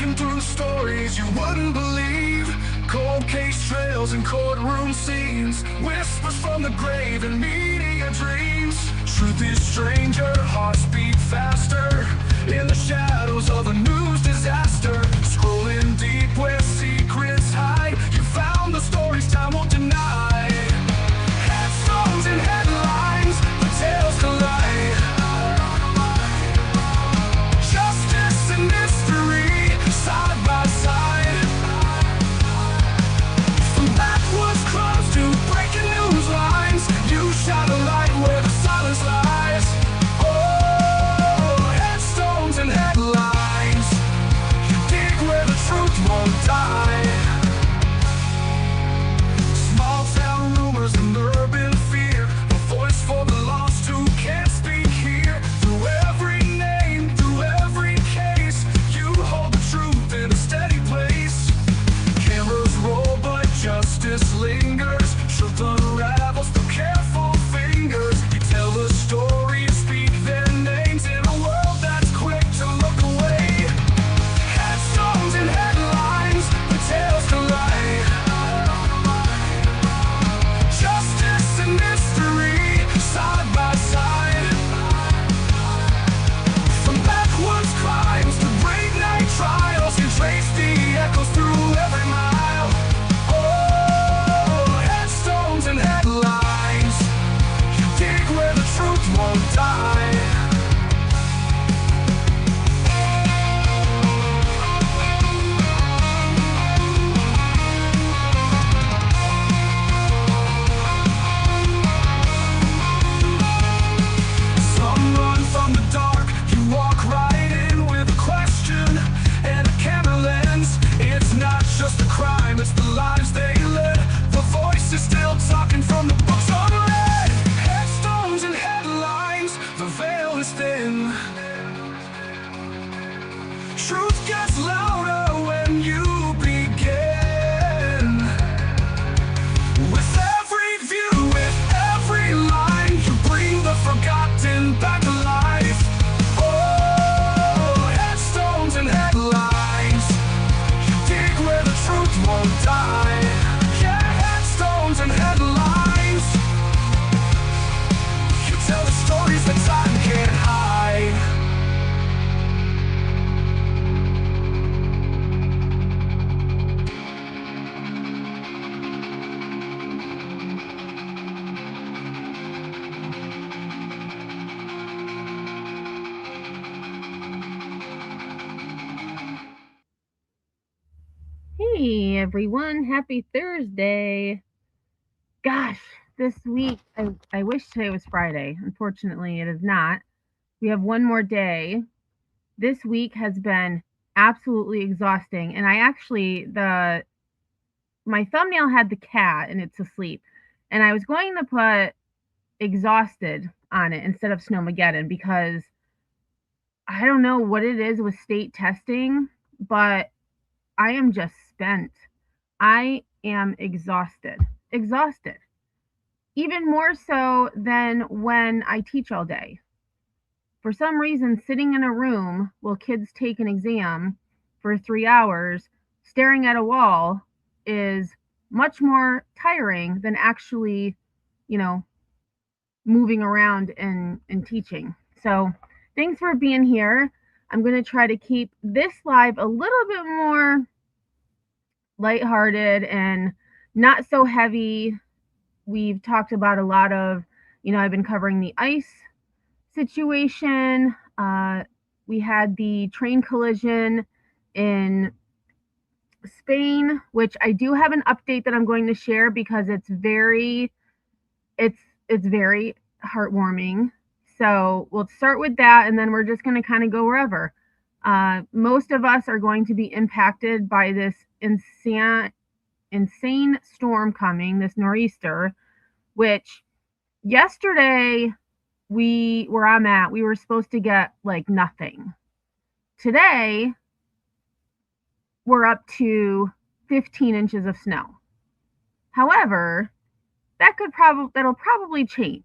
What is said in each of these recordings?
Walking through stories you wouldn't believe, cold case trails and courtroom scenes, whispers from the grave and media dreams. Truth is stranger, hearts beat faster in the shadows of a news disaster. Scrolling deep where secrets hide, you found the stories time won't deny. Headstones and headlines, the tales collide. Justice and mystery, side by side. From backwoods clubs to breaking news lines, you shine a light where the silence lies. Oh, headstones and headlines, you dig where the truth won't die. Small town rumors and urban fear, a voice for the lost who can't speak here. Through every name, through every case, you hold the truth in a steady place. Cameras roll but justice lingers, truth unravels through careful fingers. You tell the story, speak their names in a world that's quick to look away. Headstones and headlines, the tales collide. Justice and mystery, side by side. From backwoods crimes to great night trials, you trace the echoes through every mile. Oh, headstones and headlines, you dig where the truth won't die. Some run from the dark, you walk right in with a question and a camera lens. It's not just a crime, it's the lives they led. The voice is still talking from the books unread. Headstones and headlines, the veil is thin. Truth gets louder when you begin. With every view, with every line, you bring the forgotten back to life. Oh, headstones and headlines, you dig where the truth won't die. Yeah, headstones and headlines, you tell the stories that time can't hide. Hey everyone, happy Thursday. Gosh, this week, I wish today was Friday. Unfortunately, it is not. We have one more day. This week has been absolutely exhausting. And I actually, my thumbnail had the cat and it's asleep. And I was going to put exhausted on it instead of Snowmageddon because I don't know what it is with state testing, but I am just spent. I am exhausted. Exhausted. Even more so than when I teach all day. For some reason, sitting in a room while kids take an exam for 3 hours, staring at a wall, is much more tiring than actually, you know, moving around and teaching. So, thanks for being here. I'm going to try to keep this live a little bit more lighthearted and not so heavy. We've talked about a lot of, I've been covering the ice situation. We had the train collision in Spain, which I do have an update that I'm going to share because it's very heartwarming. So we'll start with that, and then we're just going to kind of go wherever. Most of us are going to be impacted by this insane storm coming, this nor'easter, which yesterday where I'm at, we were supposed to get like nothing. Today, we're up to 15 inches of snow. However, that'll probably change.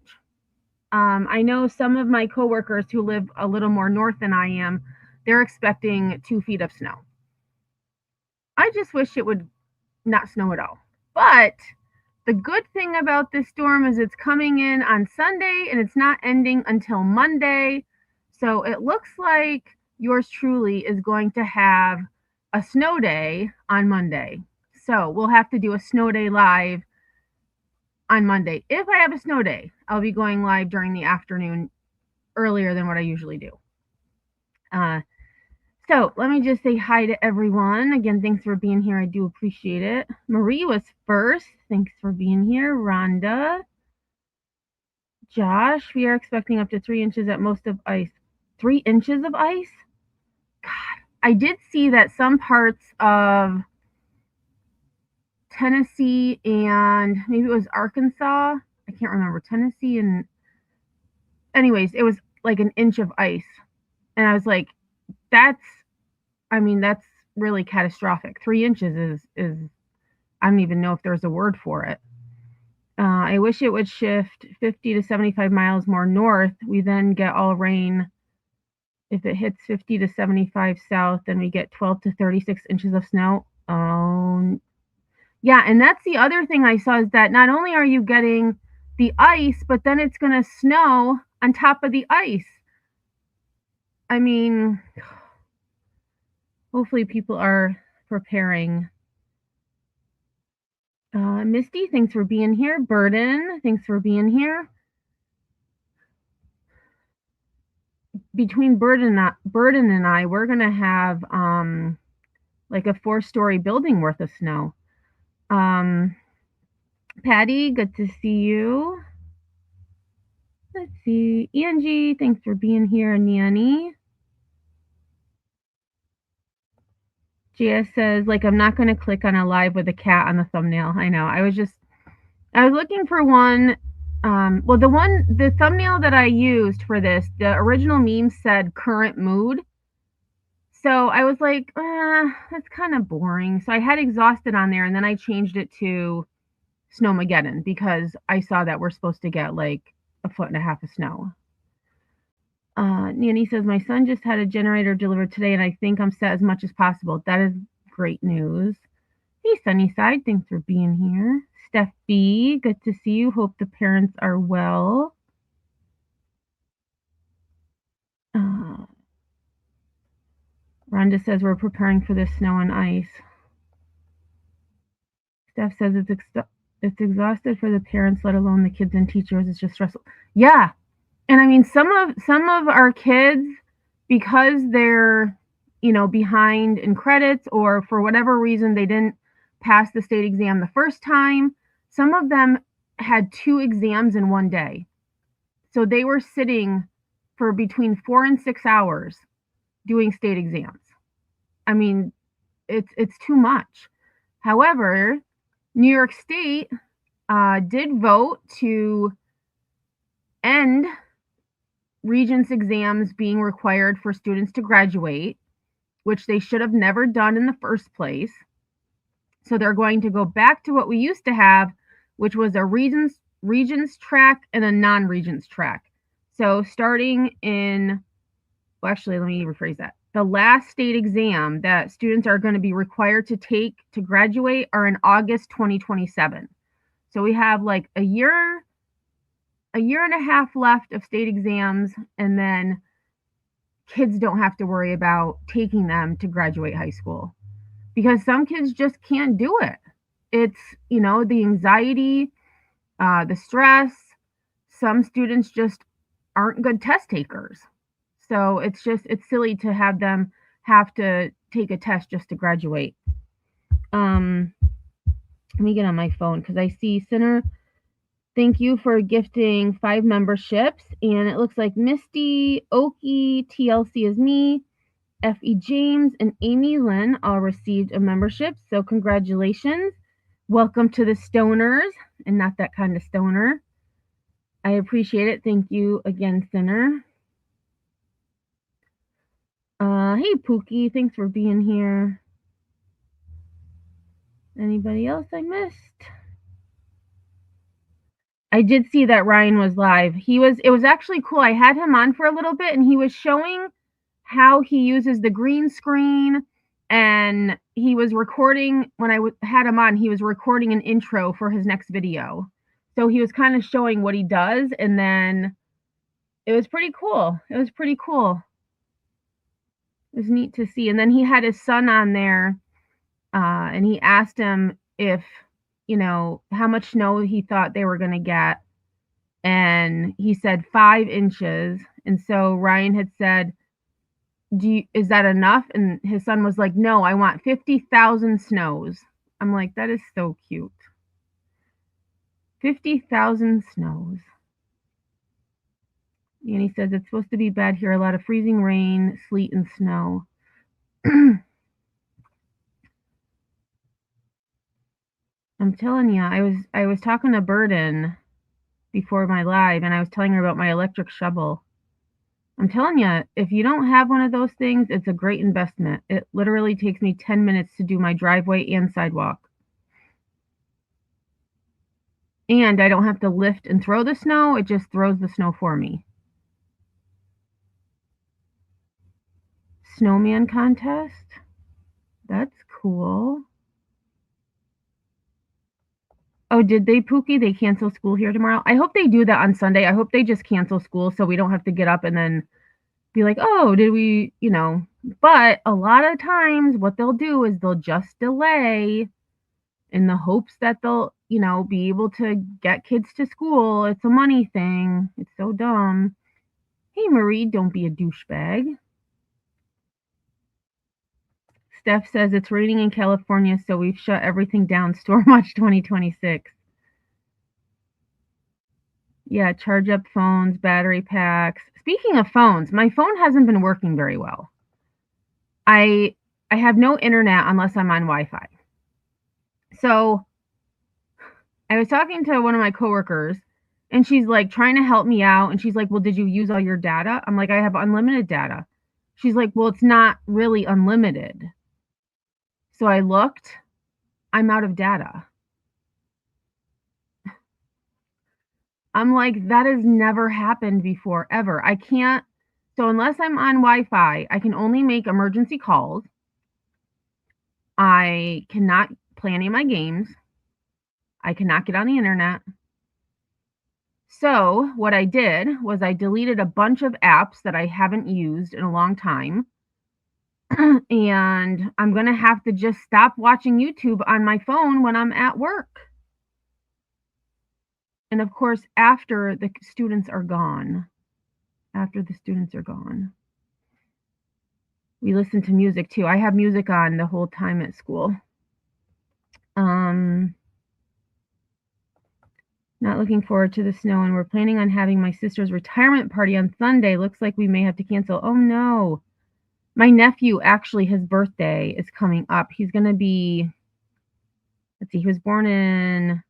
I know some of my coworkers who live a little more north than I am, they're expecting 2 feet of snow. I just wish it would not snow at all. But the good thing about this storm is it's coming in on Sunday and it's not ending until Monday. So it looks like yours truly is going to have a snow day on Monday. So we'll have to do a snow day live on Monday. If I have a snow day, I'll be going live during the afternoon earlier than what I usually do. So let me just say hi to everyone. Again, thanks for being here. I do appreciate it. Marie was first. Thanks for being here. Rhonda. Josh, we are expecting up to 3 inches at most of ice. 3 inches of ice? God, I did see that some parts of Tennessee and maybe it was Arkansas. I can't remember. Tennessee and anyways, it was like an inch of ice. And I was like, that's really catastrophic. 3 inches is I don't even know if there's a word for it. I wish it would shift 50 to 75 miles more north. We then get all rain. If it hits 50 to 75 south, then we get 12 to 36 inches of snow. Yeah, and that's the other thing I saw is that not only are you getting the ice, but then it's going to snow on top of the ice. I mean, hopefully people are preparing. Misty, thanks for being here. Burden, thanks for being here. Between Burden and I, we're gonna have like a 4-story building worth of snow. Patty, good to see you. Let's see. Angie, thanks for being here. Nanny. JS says, like, I'm not going to click on a live with a cat on the thumbnail. I know. I was looking for one. Well, the thumbnail that I used for this, the original meme said current mood. So I was like, that's kind of boring. So I had exhausted on there and then I changed it to Snowmageddon because I saw that we're supposed to get like 1.5 feet of snow. Nanny says, my son just had a generator delivered today and I think I'm set as much as possible. That is great news. Hey, Sunnyside, thanks for being here. Steph B, good to see you. Hope the parents are well. Rhonda says we're preparing for the snow and ice. Steph says it's exhausted for the parents, let alone the kids and teachers. It's just stressful. Yeah, and I mean some of our kids, because they're behind in credits or for whatever reason they didn't pass the state exam the first time. Some of them had 2 exams in one day, so they were sitting for between 4 and 6 hours doing state exams. I mean, it's too much. However, New York State did vote to end Regents exams being required for students to graduate, which they should have never done in the first place. So they're going to go back to what we used to have, which was a Regents track and a non-Regents track. So starting in, well, actually, let me rephrase that. The last state exam that students are going to be required to take to graduate are in August 2027. So we have like a year and a half left of state exams, and then kids don't have to worry about taking them to graduate high school because some kids just can't do it. It's, the anxiety, the stress. Some students just aren't good test takers. So it's silly to have them have to take a test just to graduate. Let me get on my phone because I see Sinner. Thank you for gifting 5 memberships. And it looks like Misty, Okie, TLC is me, F.E. James, and Amy Lynn all received a membership. So congratulations. Welcome to the Stoners, and not that kind of stoner. I appreciate it. Thank you again, Sinner. Hey, Pookie, thanks for being here. Anybody else I missed? I did see that Ryan was live. It was actually cool. I had him on for a little bit and he was showing how he uses the green screen and he was recording, when I had him on, he was recording an intro for his next video. So he was kind of showing what he does, and then it was pretty cool. It was pretty cool. It was neat to see. And then he had his son on there, and he asked him if, how much snow he thought they were going to get. And he said 5 inches. And so Ryan had said, is that enough? And his son was like, no, I want 50,000 snows. I'm like, that is so cute. 50,000 snows. And he says it's supposed to be bad here. A lot of freezing rain, sleet, and snow. I'm telling you, I was talking to Burden before my live, and I was telling her about my electric shovel. I'm telling you, if you don't have one of those things, it's a great investment. It literally takes me 10 minutes to do my driveway and sidewalk. And I don't have to lift and throw the snow. It just throws the snow for me. Snowman contest. That's cool. Oh, did they, Pookie? They cancel school here tomorrow? I hope they do that on Sunday. I hope they just cancel school so we don't have to get up and then be like, oh, did we, But a lot of times what they'll do is they'll just delay in the hopes that they'll, be able to get kids to school. It's a money thing. It's so dumb. Hey, Marie, don't be a douchebag. Steph says it's raining in California, so we've shut everything down. Storm Watch 2026. Yeah, charge up phones, battery packs. Speaking of phones, my phone hasn't been working very well. I have no internet unless I'm on Wi-Fi. So I was talking to one of my coworkers, and she's like trying to help me out, and she's like, well, did you use all your data? I'm like, I have unlimited data. She's like, well, it's not really unlimited. So I looked, I'm out of data. I'm like, that has never happened before, ever. I can't. So unless I'm on Wi-Fi, I can only make emergency calls. I cannot play any of my games. I cannot get on the internet. So what I did was I deleted a bunch of apps that I haven't used in a long time. And I'm going to have to just stop watching YouTube on my phone when I'm at work. And of course, after the students are gone. After the students are gone. We listen to music too. I have music on the whole time at school. Not looking forward to the snow, and we're planning on having my sister's retirement party on Sunday. Looks like we may have to cancel. Oh no. My nephew, actually, his birthday is coming up. He's going to be, let's see, he was born in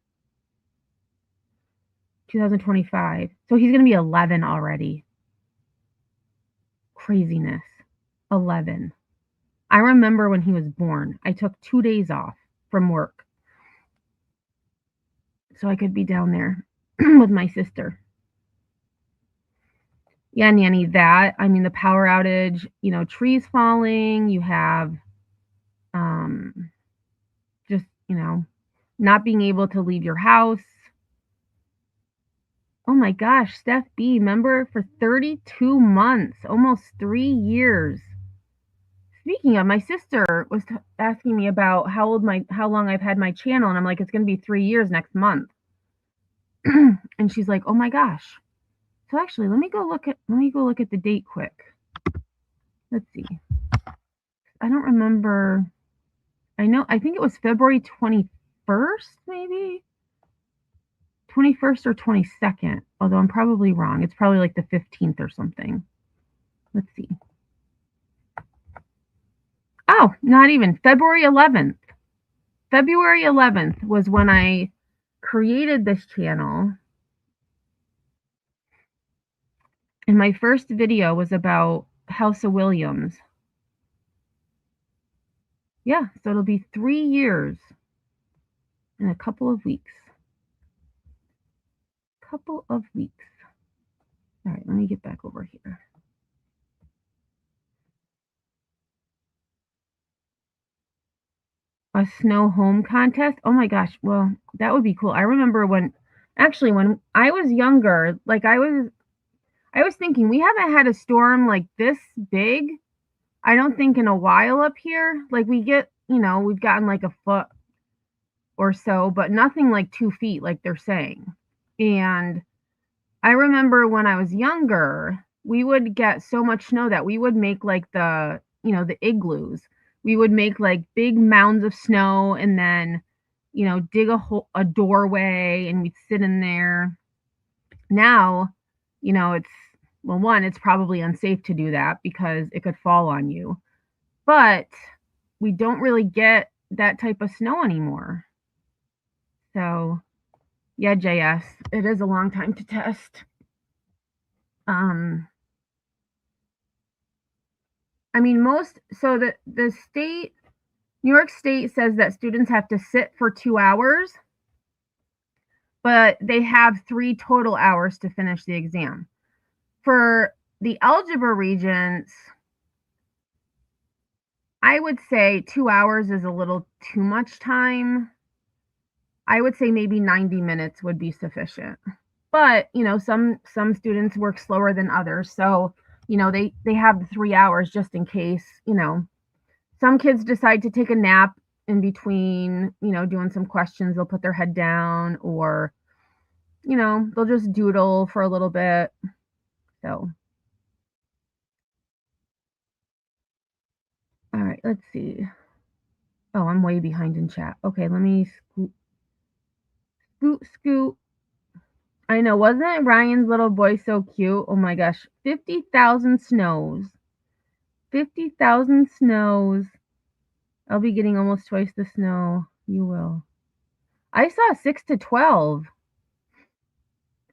2025. So he's going to be 11 already. Craziness. 11. I remember when he was born, I took 2 days off from work so I could be down there with my sister. Yeah, Nanny, the power outage, trees falling, you have just, not being able to leave your house. Oh my gosh, Steph B, member for 32 months, almost 3 years. Speaking of, my sister was asking me about how long I've had my channel, and I'm like, it's going to be 3 years next month. And she's like, oh my gosh. So actually, let me go look at the date quick. Let's see. I don't remember. I think it was February 21st, maybe 21st or 22nd. Although I'm probably wrong. It's probably like the 15th or something. Let's see. Oh, not even February 11th. February 11th was when I created this channel. And my first video was about House of Williams. Yeah, so it'll be 3 years in a couple of weeks. All right, let me get back over here. I A snow home contest? Oh my gosh, well, that would be cool. I remember when I was younger, like, I was thinking we haven't had a storm, like, this big, I don't think in a while up here. Like, we get we've gotten, like, a foot or so, but nothing like 2 feet like they're saying. And I remember when I was younger, we would get so much snow that we would make, like, the igloos. We would make, like, big mounds of snow and then, dig a doorway, and we'd sit in there. Now, it's well, 1, it's probably unsafe to do that because it could fall on you, but we don't really get that type of snow anymore. So, yeah, JS, it is a long time to test. Um, I mean, the state, New York State says that students have to sit for 2 hours, but they have 3 total hours to finish the exam. For the algebra regents, I would say 2 hours is a little too much time. I would say maybe 90 minutes would be sufficient. But, some students work slower than others, so, they have the 3 hours just in case. Some kids decide to take a nap in between, doing some questions. They'll put their head down or, they'll just doodle for a little bit. So, all right, let's see. Oh, I'm way behind in chat. Okay, let me scoot. I know, wasn't Ryan's little boy so cute? Oh my gosh, 50,000 snows. 50,000 snows. I'll be getting almost twice the snow. You will. I saw 6 to 12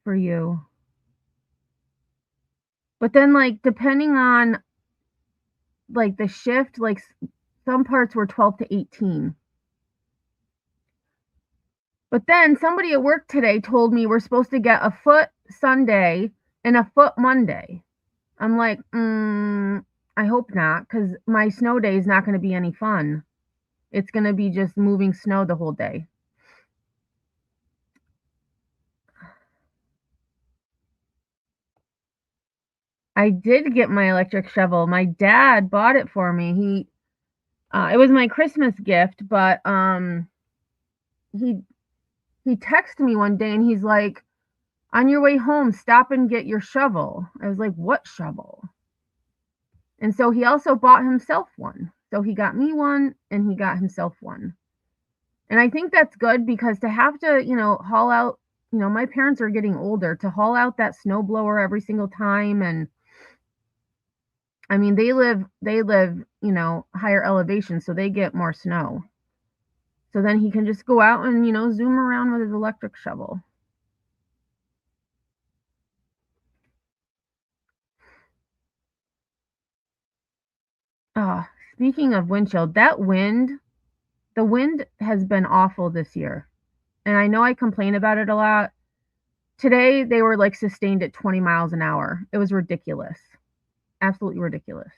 for you. But then, like, depending on, like, the shift, like, some parts were 12 to 18. But then somebody at work today told me we're supposed to get a foot Sunday and a foot Monday. I'm like, I hope not, because my snow day is not gonna be any fun. It's gonna be just moving snow the whole day. I did get my electric shovel. My dad bought it for me. It was my Christmas gift, but, he he texted me one day and he's like, "On your way home, stop and get your shovel." I was like, "What shovel?" And so he also bought himself one. So he got me one and he got himself one. And I think that's good because to have to, haul out, my parents are getting older, to haul out that snowblower every single time. And I mean, they live, higher elevation, so they get more snow. So then he can just go out and, zoom around with his electric shovel. Ah, speaking of wind chill, the wind has been awful this year. And I know I complain about it a lot. Today they were like sustained at 20 miles an hour. It was ridiculous. Absolutely ridiculous.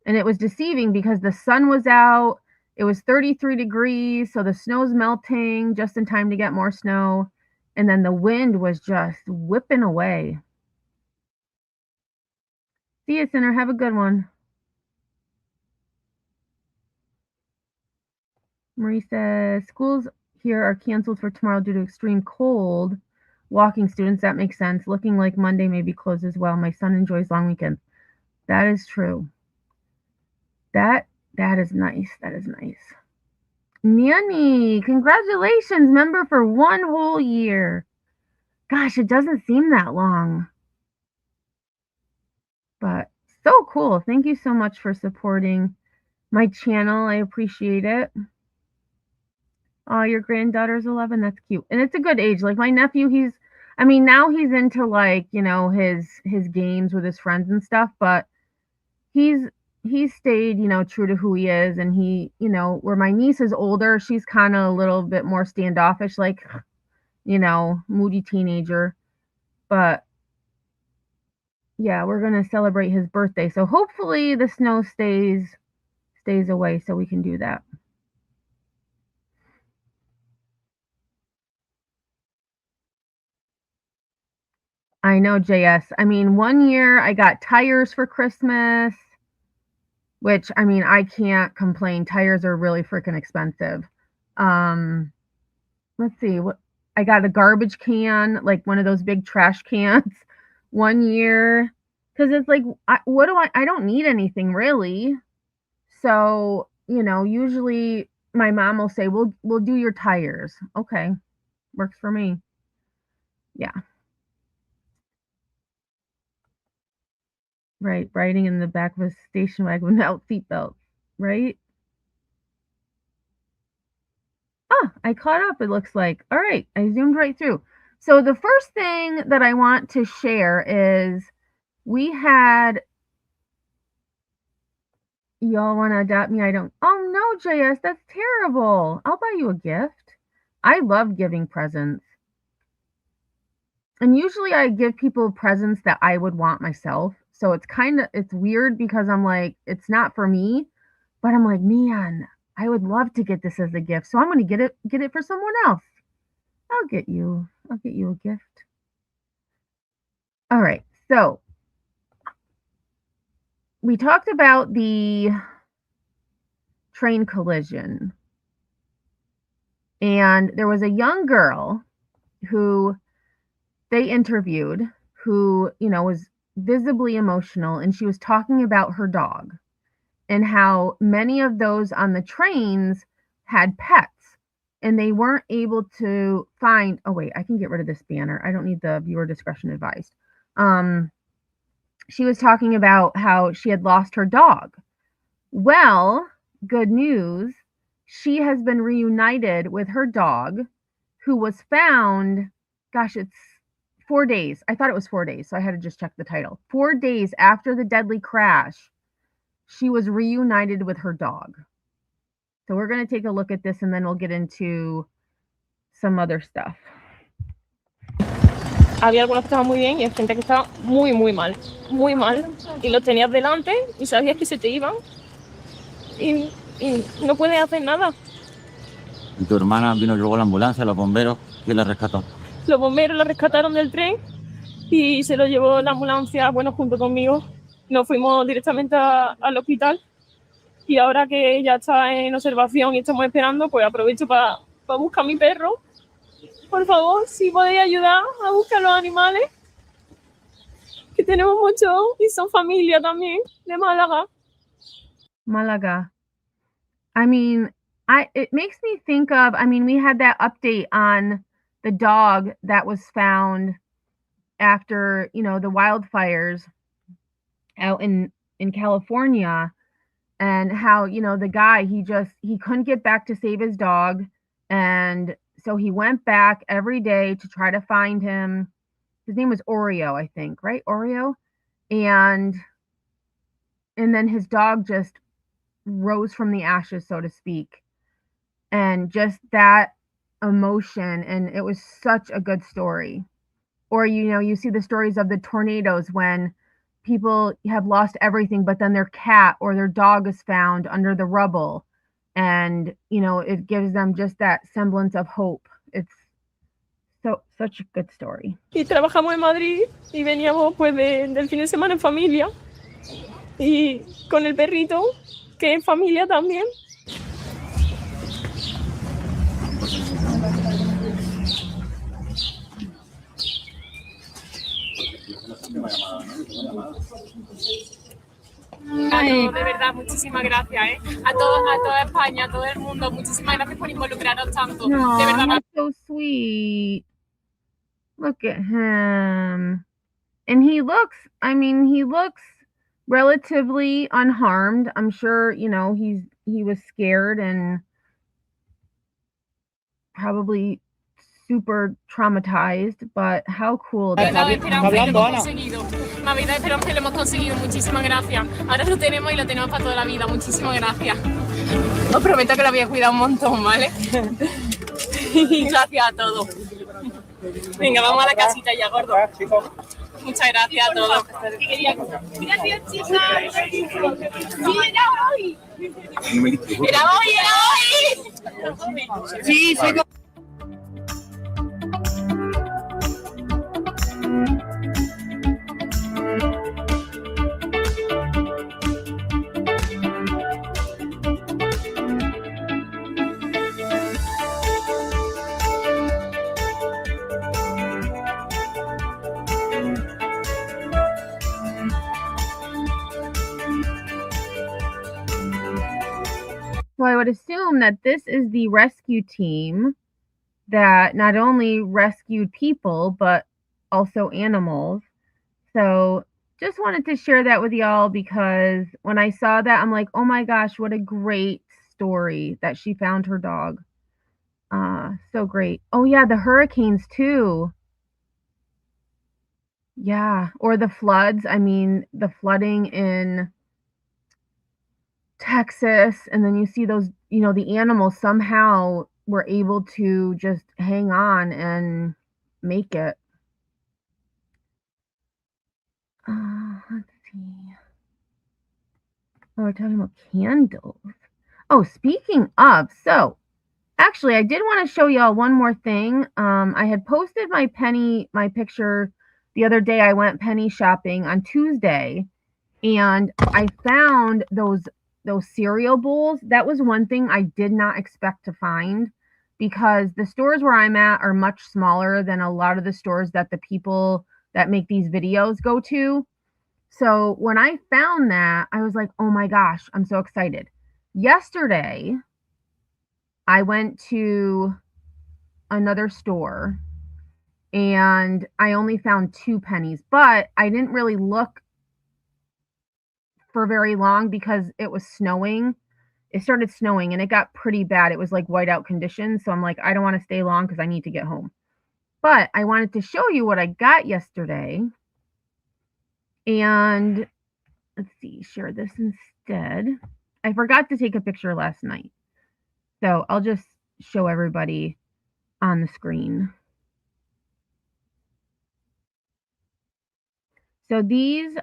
And it was deceiving because the sun was out. It was 33 degrees, so the snow's melting just in time to get more snow. And then the wind was just whipping away. See you, Sinner. Have a good one. Marie says, schools here are canceled for tomorrow due to extreme cold. Walking students, that makes sense. Looking like Monday may be closed as well. My son enjoys long weekends. That is true. That is nice. That is nice. Nanny, congratulations, member for 1 whole year. Gosh, it doesn't seem that long. But so cool. Thank you so much for supporting my channel. I appreciate it. Oh, your granddaughter's 11. That's cute. And it's a good age. Like my nephew, now he's into like, his games with his friends and stuff, but he's stayed, true to who he is. And where my niece is older, she's kind of a little bit more standoffish, like, moody teenager. But yeah, we're going to celebrate his birthday. So hopefully the snow stays away so we can do that. I know, JS. I mean, one year I got tires for Christmas, which, I mean, I can't complain. Tires are really freaking expensive. Let's see, what I got a garbage can, like one of those big trash cans one year, because it's like, I don't need anything really. So, usually my mom will say, we'll do your tires. Okay, works for me. Yeah. Right, riding in the back of a station wagon without seatbelts, right? I caught up, it looks like. All right, I zoomed right through. So the first thing that I want to share is we had y'all want to adopt me. I don't. Oh no, JS, that's terrible. I'll buy you a gift. I love giving presents. And usually I give people presents that I would want myself. So it's weird because I'm like, it's not for me, but I'm like, man, I would love to get this as a gift. So I'm going to get it for someone else. I'll get you a gift. All right. So we talked about the train collision. And there was a young girl who they interviewed who, was visibly emotional, and she was talking about her dog and how many of those on the trains had pets and they weren't able to find. Oh wait, I can get rid of this banner. I don't need the viewer discretion advised. She was talking about how she had lost her dog. Well, good news. She has been reunited with her dog, who was found, gosh, it's 4 days. I thought it was 4 days, so I had to just check the title. 4 days after the deadly crash, she was reunited with her dog. So we're going to take a look at this and then we'll get into some other stuff. Había algunos que estaban muy bien y hay gente que estaba muy, muy mal. Y los tenías delante y sabías que se te iban y no puedes hacer nada. ¿Y tu hermana vino luego la ambulancia, los bomberos? ¿Quién la rescató? Los bomberos la rescataron del tren y se lo llevó la ambulancia, junto conmigo. Nos fuimos directamente al hospital y ahora que ya está en observación y estamos esperando, pues aprovecho para buscar a mi perro. Por favor, si podéis ayudar a buscar los animales, que tenemos muchos y son familia también de Málaga. Malaga. I mean, it makes me think of, we had that update on the dog that was found after, the wildfires out in California, and how, the guy, he couldn't get back to save his dog. And so he went back every day to try to find him. His name was Oreo, I think, right? Oreo. And then his dog just rose from the ashes, so to speak. And just that emotion, and it was such a good story. Or, you see the stories of the tornadoes when people have lost everything, but then their cat or their dog is found under the rubble. And, it gives them just that semblance of hope. It's such a good story. Y trabajamos en Madrid y veníamos pues del fin de semana en familia y con el perrito, que es familia también. Ay, de verdad, muchísimas gracias, a toda España, a todo el mundo, muchísimas gracias por involucrarnos tanto. No, De verdad. that's so sweet. Look at him. And he looks relatively unharmed. I'm sure, he was scared and probably super traumatized, but how cool that Me habéis dado esperanza y lo hemos conseguido. Muchísimas gracias. Ahora lo tenemos y lo tenemos para toda la vida. Muchísimas gracias. Os prometo que lo voy a cuidar un montón, ¿vale? Y gracias a todos. Venga, vamos a la casita ya, gordo. Muchas gracias a todos. Gracias, chicas. Sí, era hoy. Era hoy. Sí, sí. I would assume that this is the rescue team that not only rescued people, but also animals. So just wanted to share that with y'all because when I saw that, I'm like, oh my gosh, what a great story that she found her dog. So great. Oh yeah, the hurricanes too. Yeah, or the floods. I mean, the flooding in Texas, and then you see those, the animals somehow were able to just hang on and make it. Let's see. Oh, we're talking about candles. Oh, speaking of, so actually, I did want to show y'all one more thing. I had posted my picture the other day. I went penny shopping on Tuesday, and I found those cereal bowls. That was one thing I did not expect to find because the stores where I'm at are much smaller than a lot of the stores that the people that make these videos go to. So when I found that, I was like, oh my gosh, I'm so excited. Yesterday, I went to another store and I only found 2 pennies, but I didn't really look for very long because it was snowing. It started snowing and it got pretty bad. It was like whiteout conditions. So I'm like, I don't want to stay long because I need to get home. But I wanted to show you what I got yesterday. And let's see, share this instead. I forgot to take a picture last night. So I'll just show everybody on the screen. So these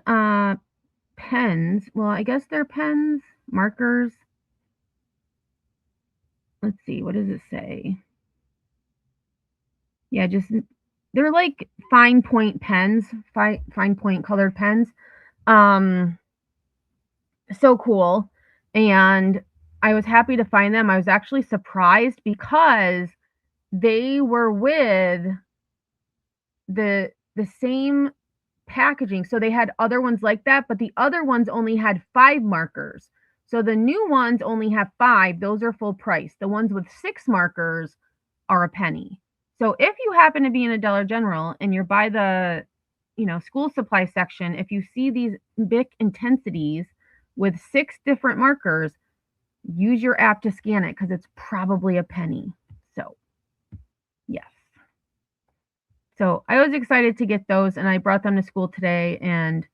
pens, well, I guess they're pens, markers. Let's see, what does it say? Yeah, just they're like fine point pens, fine point colored pens. So cool. And I was happy to find them. I was actually surprised because they were with the same packaging. So they had other ones like that, but the other ones only had 5 markers. So the new ones only have 5. Those are full price. The ones with 6 markers are a penny. So if you happen to be in a Dollar General and you're by the, school supply section, if you see these Bic intensities with 6 different markers, use your app to scan it because it's probably a penny. So, yes. So I was excited to get those, and I brought them to school today and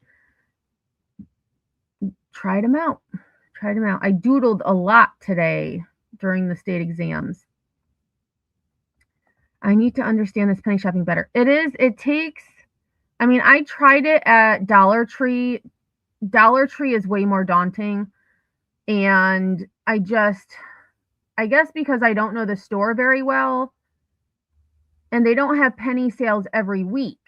tried them out. I doodled a lot today during the state exams. I need to understand this penny shopping better. It takes, I tried it at Dollar Tree. Dollar Tree is way more daunting. And I guess because I don't know the store very well, and they don't have penny sales every week.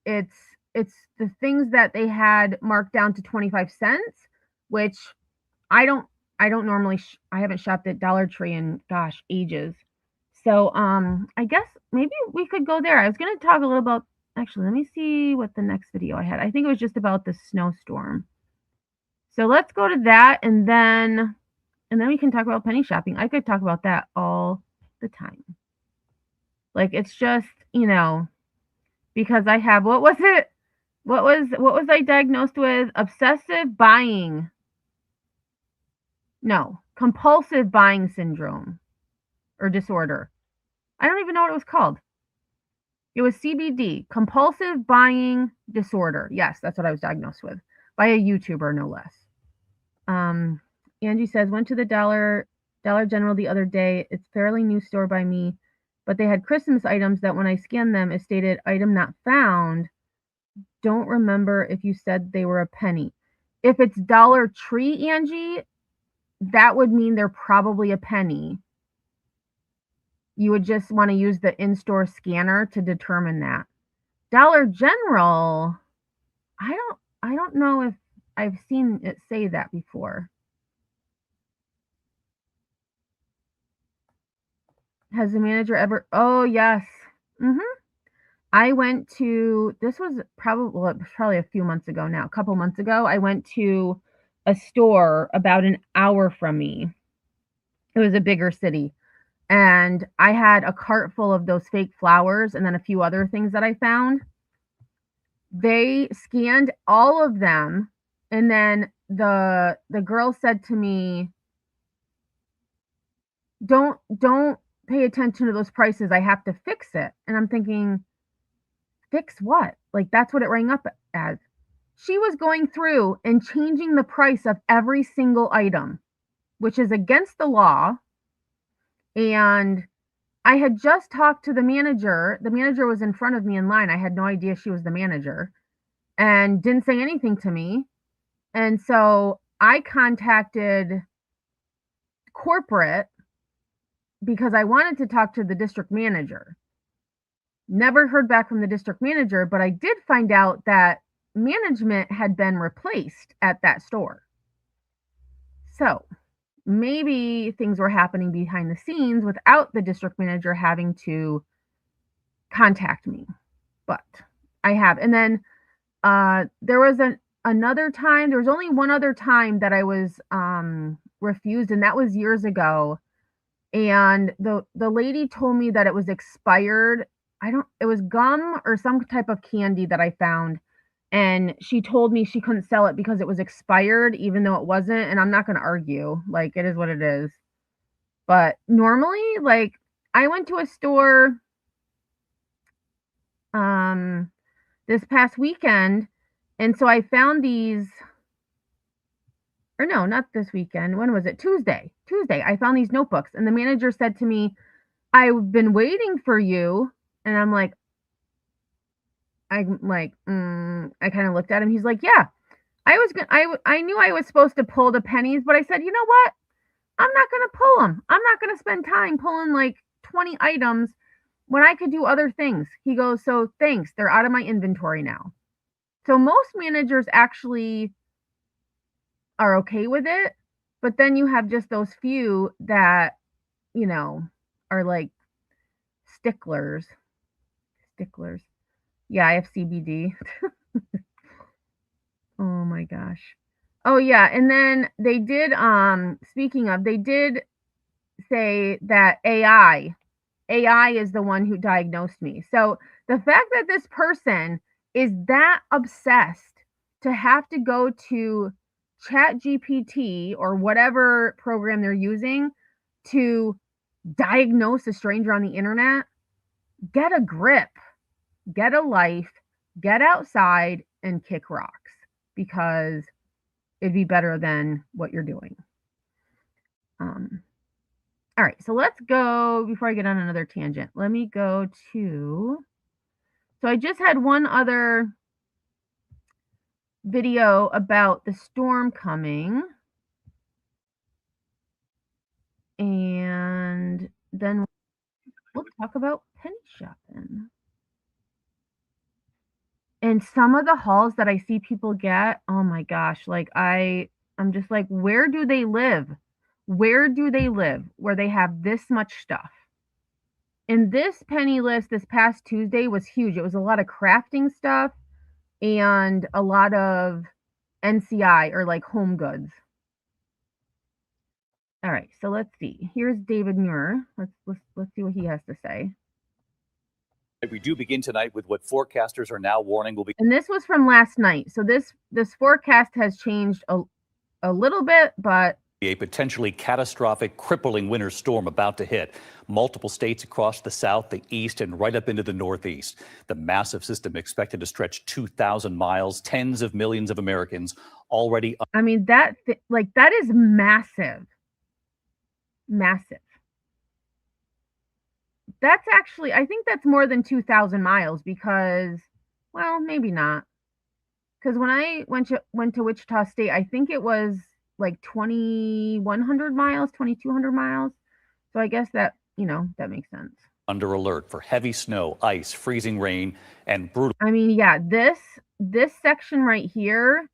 It's the things that they had marked down to 25 cents, which I don't normally I haven't shopped at Dollar Tree in ages. So I guess maybe we could go there. I was going to talk a little about, actually, let me see what the next video I had. I think it was just about the snowstorm. So let's go to that, and then we can talk about penny shopping. I could talk about that all the time. Like, it's just, because I have, what was it? What was I diagnosed with? Obsessive buying. No, compulsive buying syndrome or disorder. I don't even know what it was called. It was CBD, compulsive buying disorder. Yes, that's what I was diagnosed with by a YouTuber, no less. Angie says, went to the Dollar General the other day. It's a fairly new store by me, but they had Christmas items that when I scanned them, it stated item not found. Don't remember if you said they were a penny. If it's Dollar Tree, Angie, that would mean they're probably a penny. You would just want to use the in-store scanner to determine that. Dollar General, I don't know if I've seen it say that before. Has the manager ever? Oh, yes. I went to, this was probably a few months ago now, a couple months ago. I went to a store about an hour from me, It was a bigger city. And I had a cart full of those fake flowers and then a few other things that I found. They scanned all of them, and then the girl said to me, don't pay attention to those prices, I have to fix it. And I'm thinking, fix what? Like, that's what it rang up as. She was going through and changing the price of every single item, which is against the law. And I had just talked to the manager. The manager was in front of me in line. I had no idea she was the manager and didn't say anything to me. And so I contacted corporate because I wanted to talk to the district manager. Never heard back from the district manager, but I did find out that management had been replaced at that store. So maybe things were happening behind the scenes without the district manager having to contact me. But I have. And then there was another time. There was only one other time that I was refused, and that was years ago. And the lady told me that it was expired. It was gum or some type of candy that I found. And she told me she couldn't sell it because it was expired, even though it wasn't. And I'm not going to argue. Like, it is what it is. But normally, like, I went to a store this past weekend, and so I found these, or no, not this weekend. When was it? Tuesday. I found these notebooks, and the manager said to me, I've been waiting for you. And I'm like, I kind of looked at him. He's like, yeah, I knew I was supposed to pull the pennies, but I said, you know what? I'm not going to pull them. I'm not going to spend time pulling like 20 items when I could do other things. He goes, so thanks. They're out of my inventory now. So most managers actually are okay with it, but then you have just those few that, you know, are like sticklers. Yeah, I have CBD. Oh my gosh. Oh yeah, and then they did speaking of, they did say that AI is the one who diagnosed me. So the fact that this person is that obsessed to have to go to ChatGPT or whatever program they're using to diagnose a stranger on the internet, get a grip, get a life, get outside and kick rocks, because it'd be better than what you're doing. All right, so let's go, before I get on another tangent, let me go to, so I just had one other video about the storm coming, and then we'll talk about penny shopping. And some of the hauls that I see people get, oh my gosh, like I'm just like, where do they live? Where do they live where they have this much stuff? And this penny list this past Tuesday was huge. It was a lot of crafting stuff and a lot of NCI, or like home goods. All right, so let's see. Here's David Muir. Let's see what he has to say. We do begin tonight with what forecasters are now warning will be. And this was from last night. So this forecast has changed a little bit, but A potentially catastrophic, crippling winter storm about to hit multiple states across the south, the east, and right up into the northeast. The massive system expected to stretch 2,000 miles, tens of millions of Americans already. I mean, that is massive. Massive. That's actually, I think that's more than 2,000 miles, because, well, maybe not. Because when I went to Wichita State, I think it was like 2,100 miles, 2,200 miles. So I guess that, that makes sense. Under alert for heavy snow, ice, freezing rain, and brutal. I mean, yeah, this section right here,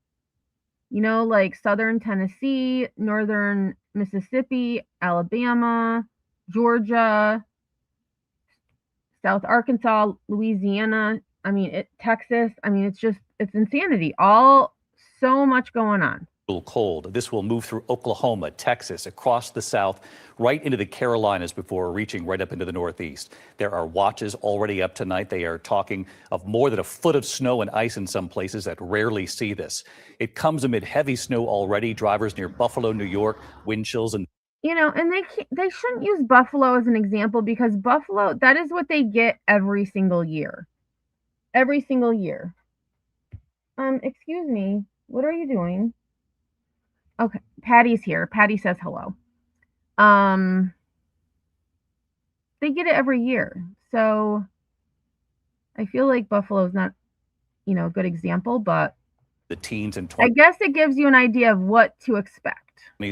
like southern Tennessee, northern Mississippi, Alabama, Georgia, South Arkansas, Louisiana, Texas. It's insanity. So much going on. cold. This will move through Oklahoma, Texas, across the South, right into the Carolinas before reaching right up into the Northeast. There are watches already up tonight. They are talking of more than a foot of snow and ice in some places that rarely see this. It comes amid heavy snow already. Drivers near Buffalo, New York, wind chills and And they shouldn't use Buffalo as an example because Buffalo, that is what they get every single year. Every single year. Excuse me. What are you doing? Okay, Patty's here. Patty says hello. They get it every year. So I feel like Buffalo is not, a good example, but the teens and I guess it gives you an idea of what to expect.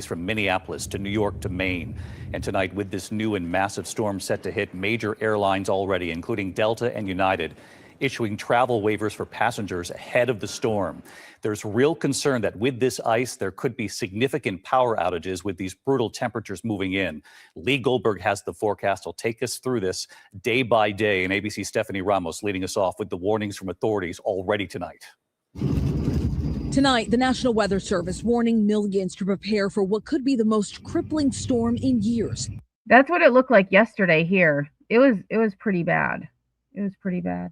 From Minneapolis to New York to Maine. And tonight, with this new and massive storm set to hit, major airlines already, including Delta and United, issuing travel waivers for passengers ahead of the storm. There's real concern that with this ice, there could be significant power outages with these brutal temperatures moving in. Lee Goldberg has the forecast. He'll take us through this day by day. And ABC's Stephanie Ramos leading us off with the warnings from authorities already tonight. Tonight, the National Weather Service warning millions to prepare for what could be the most crippling storm in years. That's what it looked like yesterday here. It was pretty bad. It was pretty bad.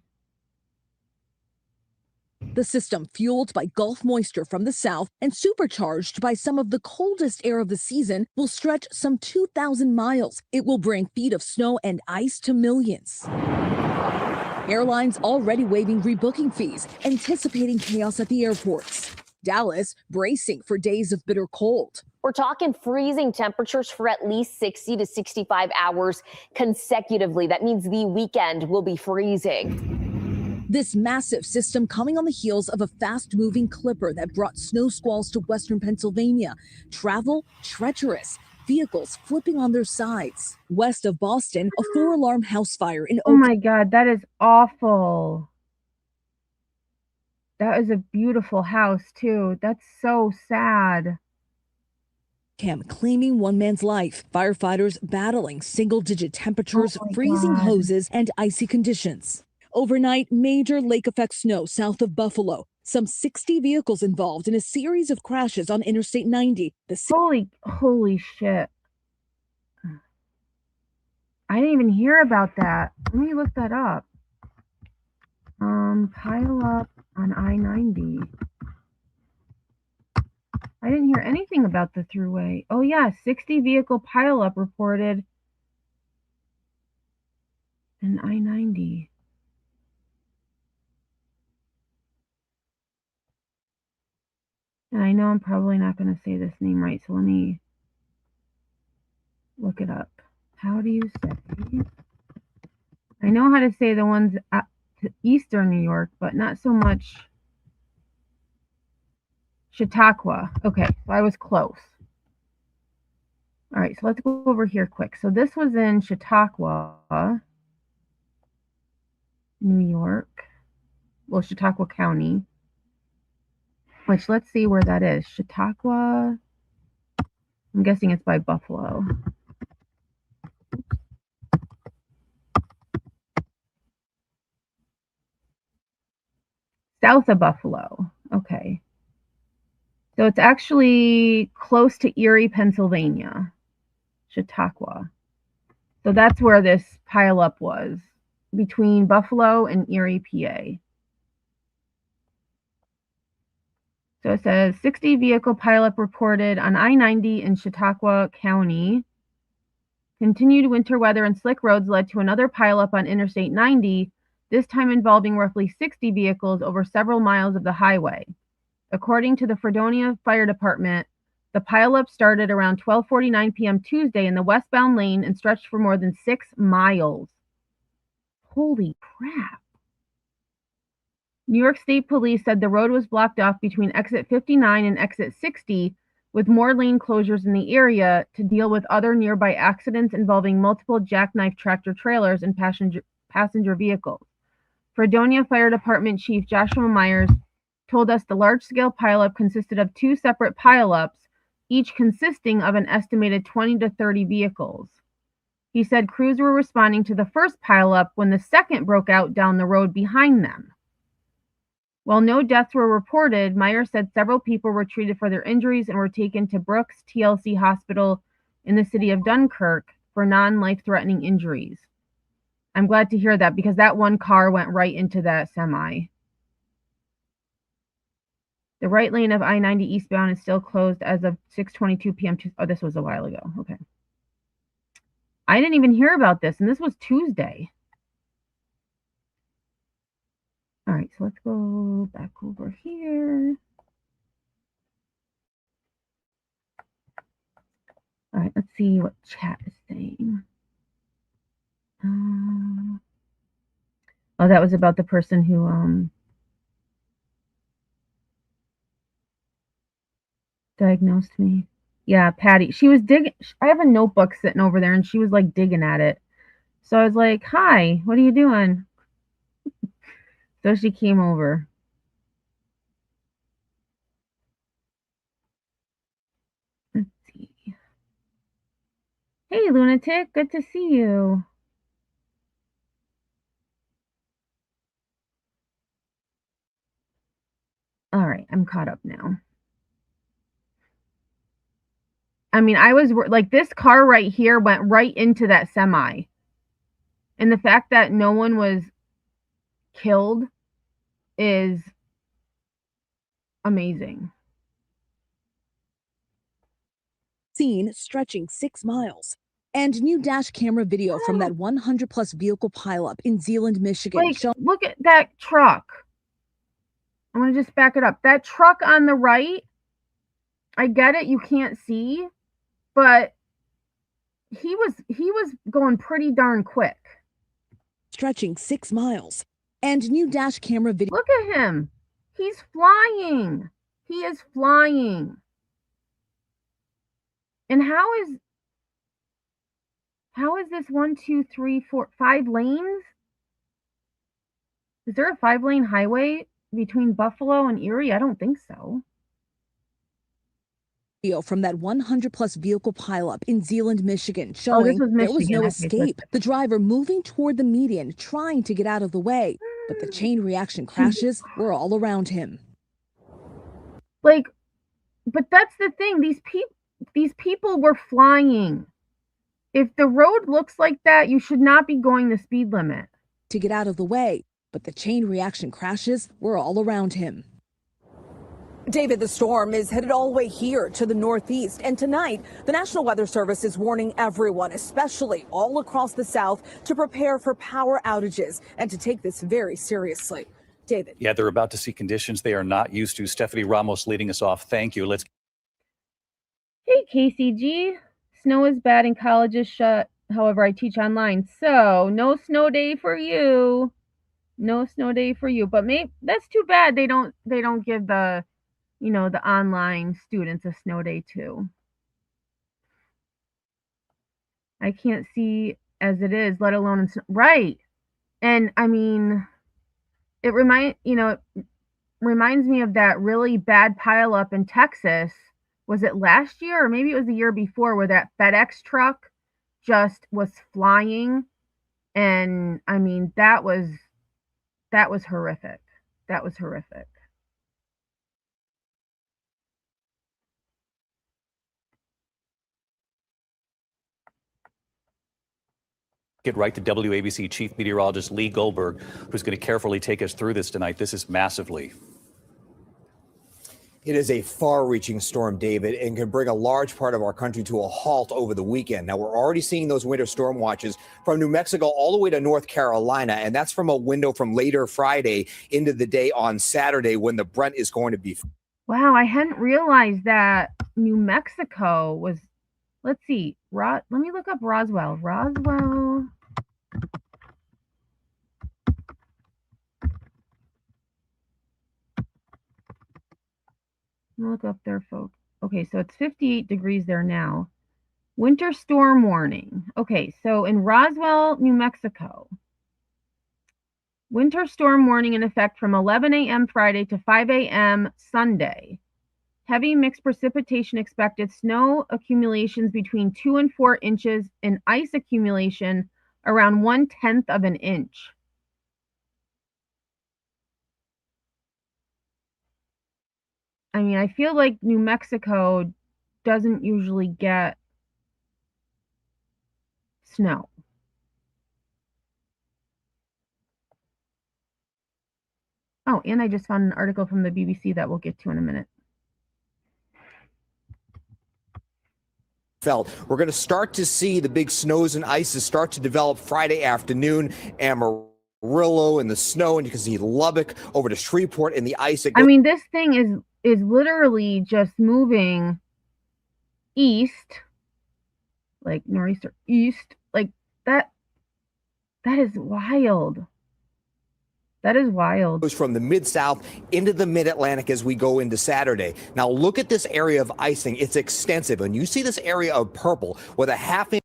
The system, fueled by Gulf moisture from the south and supercharged by some of the coldest air of the season, will stretch some 2,000 miles. It will bring feet of snow and ice to millions. Airlines already waiving rebooking fees, anticipating chaos at the airports. Dallas bracing for days of bitter cold. We're talking freezing temperatures for at least 60 to 65 hours consecutively. That means the weekend will be freezing. This massive system coming on the heels of a fast-moving clipper that brought snow squalls to western Pennsylvania. Travel treacherous. Vehicles flipping on their sides. West of Boston, a 4-alarm house fire in Oh my God, that is awful. That is a beautiful house too. That's so sad. Cam claiming one man's life. Firefighters battling single-digit temperatures, freezing hoses, and icy conditions. Overnight, major lake effect snow south of Buffalo. Some 60 vehicles involved in a series of crashes on Interstate 90. Holy shit. I didn't even hear about that. Let me look that up. Pile up on I-90. I didn't hear anything about the throughway. Oh yeah, 60 vehicle pileup reported in I-90. And I know I'm probably not going to say this name right, so let me look it up. How do you say? I know how to say the ones to eastern New York, but not so much Chautauqua. Okay, so I was close. All right, so let's go over here quick. So this was in Chautauqua, New York. Well, Chautauqua County. Which, let's see where that is. Chautauqua. I'm guessing it's by Buffalo. South of Buffalo. Okay. So it's actually close to Erie, Pennsylvania. Chautauqua. So that's where this pileup was, between Buffalo and Erie, PA. So it says 60 vehicle pileup reported on I-90 in Chautauqua County. Continued winter weather and slick roads led to another pileup on Interstate 90, this time involving roughly 60 vehicles over several miles of the highway. According to the Fredonia Fire Department, the pileup started around 12:49 p.m. Tuesday in the westbound lane and stretched for more than 6 miles. Holy crap. New York State Police said the road was blocked off between exit 59 and exit 60, with more lane closures in the area to deal with other nearby accidents involving multiple jackknife tractor trailers and passenger vehicles. Fredonia Fire Department Chief Joshua Myers told us the large-scale pileup consisted of 2 separate pileups, each consisting of an estimated 20 to 30 vehicles. He said crews were responding to the first pileup when the second broke out down the road behind them. While no deaths were reported, Meyer said several people were treated for their injuries and were taken to Brooks TLC Hospital in the city of Dunkirk for non-life-threatening injuries. I'm glad to hear that because that one car went right into that semi. The right lane of I-90 eastbound is still closed as of 6:22 p.m. Oh, this was a while ago. Okay. I didn't even hear about this, and this was Tuesday. All right, so let's go back over here. All right, let's see what chat is saying. Oh, that was about the person who diagnosed me. Yeah, Patty. She was digging. I have a notebook sitting over there, and she was like digging at it. So I was like, "Hi, what are you doing?" So she came over. Let's see. Hey, lunatic. Good to see you. All right, I'm caught up now. I mean, I was like, this car right here went right into that semi. And the fact that no one was killed is amazing. Seen stretching 6 miles. And new dash camera video from that 100-plus vehicle pileup in Zeeland, Michigan. Like, look at that truck. I'm going to just back it up. That truck on the right, I get it, you can't see, but he was going pretty darn quick. Stretching 6 miles. And new dash camera video. Look at him. He's flying. He is flying. And how is this 1, 2, 3, 4, 5 lanes? Is there a 5-lane highway between Buffalo and Erie? I don't think so. Video from that 100-plus vehicle pileup in Zeeland, Michigan, showing there was no escape. The driver moving toward the median, trying to get out of the way, but the chain reaction crashes were all around him. Like, but that's the thing. These people were flying. If the road looks like that, you should not be going the speed limit. To get out of the way, but the chain reaction crashes were all around him. David, the storm is headed all the way here to the northeast. And tonight, the National Weather Service is warning everyone, especially all across the South, to prepare for power outages and to take this very seriously. David. Yeah, they're about to see conditions they are not used to. Stephanie Ramos leading us off. Thank you. Hey, KCG. Snow is bad and college is shut. However, I teach online. So, no snow day for you. No snow day for you. But maybe that's too bad they don't give the the online students a snow day too. I can't see as it is, let alone right. And I mean, it reminds me of that really bad pileup in Texas. Was it last year or maybe it was the year before, where that FedEx truck just was flying? And I mean, that was horrific. That was horrific. Get right to WABC Chief Meteorologist Lee Goldberg, who's going to carefully take us through this tonight. This is massively. It is a far-reaching storm, David, and can bring a large part of our country to a halt over the weekend. Now, we're already seeing those winter storm watches from New Mexico all the way to North Carolina, and that's from a window from later Friday into the day on Saturday when the brunt is going to be. Wow, I hadn't realized that New Mexico was. Let's see. Let me look up Roswell. Roswell. Look up there, folks. Okay, so it's 58 degrees there now. Winter storm warning. Okay, so in Roswell, New Mexico, winter storm warning in effect from 11 a.m. Friday to 5 a.m. Sunday. Heavy mixed precipitation expected, snow accumulations between 2 and 4 inches, and ice accumulation around 1/10 of an inch. I mean, I feel like New Mexico doesn't usually get snow. Oh, and I just found an article from the BBC that we'll get to in a minute. We're going to start to see the big snows and ices start to develop Friday afternoon. Amarillo in the snow, and you can see Lubbock over to Shreveport in the ice. I mean, this thing is literally just moving east, like northeaster east, like that. That is wild. That is wild. Goes from the Mid-South into the Mid-Atlantic as we go into Saturday. Now look at this area of icing. It's extensive. And you see this area of purple with a half inch.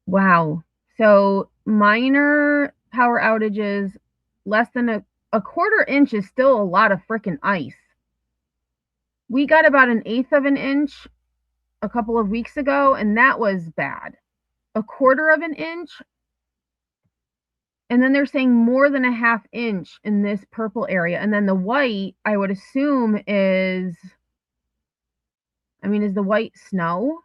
Wow. So minor power outages, less than a quarter inch is still a lot of freaking ice. We got about 1/8 of an inch a couple of weeks ago, and that was bad. A quarter of an inch. And then they're saying more than a half inch in this purple area. And then the white, I would assume is the white snow?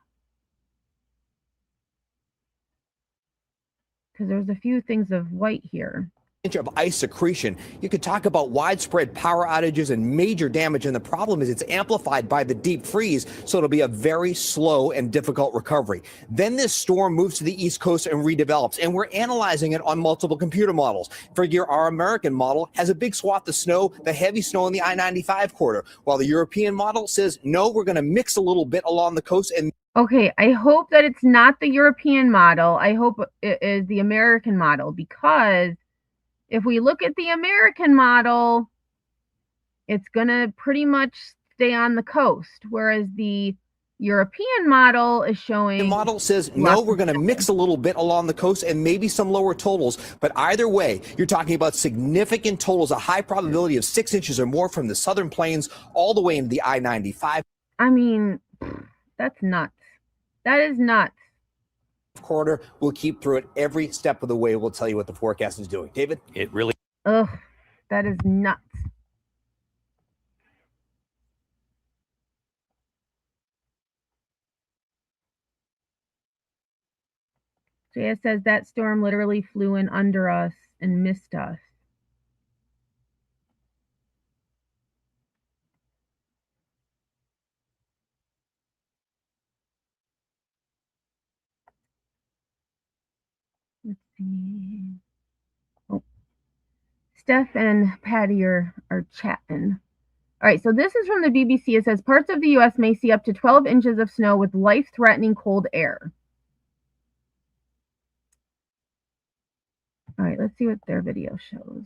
Because there's a few things of white here. Of ice secretion. You could talk about widespread power outages and major damage, and the problem is it's amplified by the deep freeze, so it'll be a very slow and difficult recovery. Then this storm moves to the East Coast and redevelops, and we're analyzing it on multiple computer models. Figure our American model has a big swath of snow, the heavy snow in the I-95 corridor, while the European model says, no, we're going to mix a little bit along the coast. And okay, I hope that it's not the European model. I hope it is the American model, because if we look at the American model, it's going to pretty much stay on the coast, whereas the European model is showing... The model says, no, we're going to mix a little bit along the coast and maybe some lower totals. But either way, you're talking about significant totals, a high probability of 6 inches or more from the southern plains all the way into the I-95. I mean, that's nuts. That is nuts. Quarter. We'll keep through it every step of the way. We'll tell you what the forecast is doing. David? It really... Ugh, that is nuts. JS says that storm literally flew in under us and missed us. Let's see. Oh, Steph and Patty are chatting. All right, so this is from the BBC. It says parts of the U.S. may see up to 12 inches of snow with life-threatening cold air. All right, let's see what their video shows.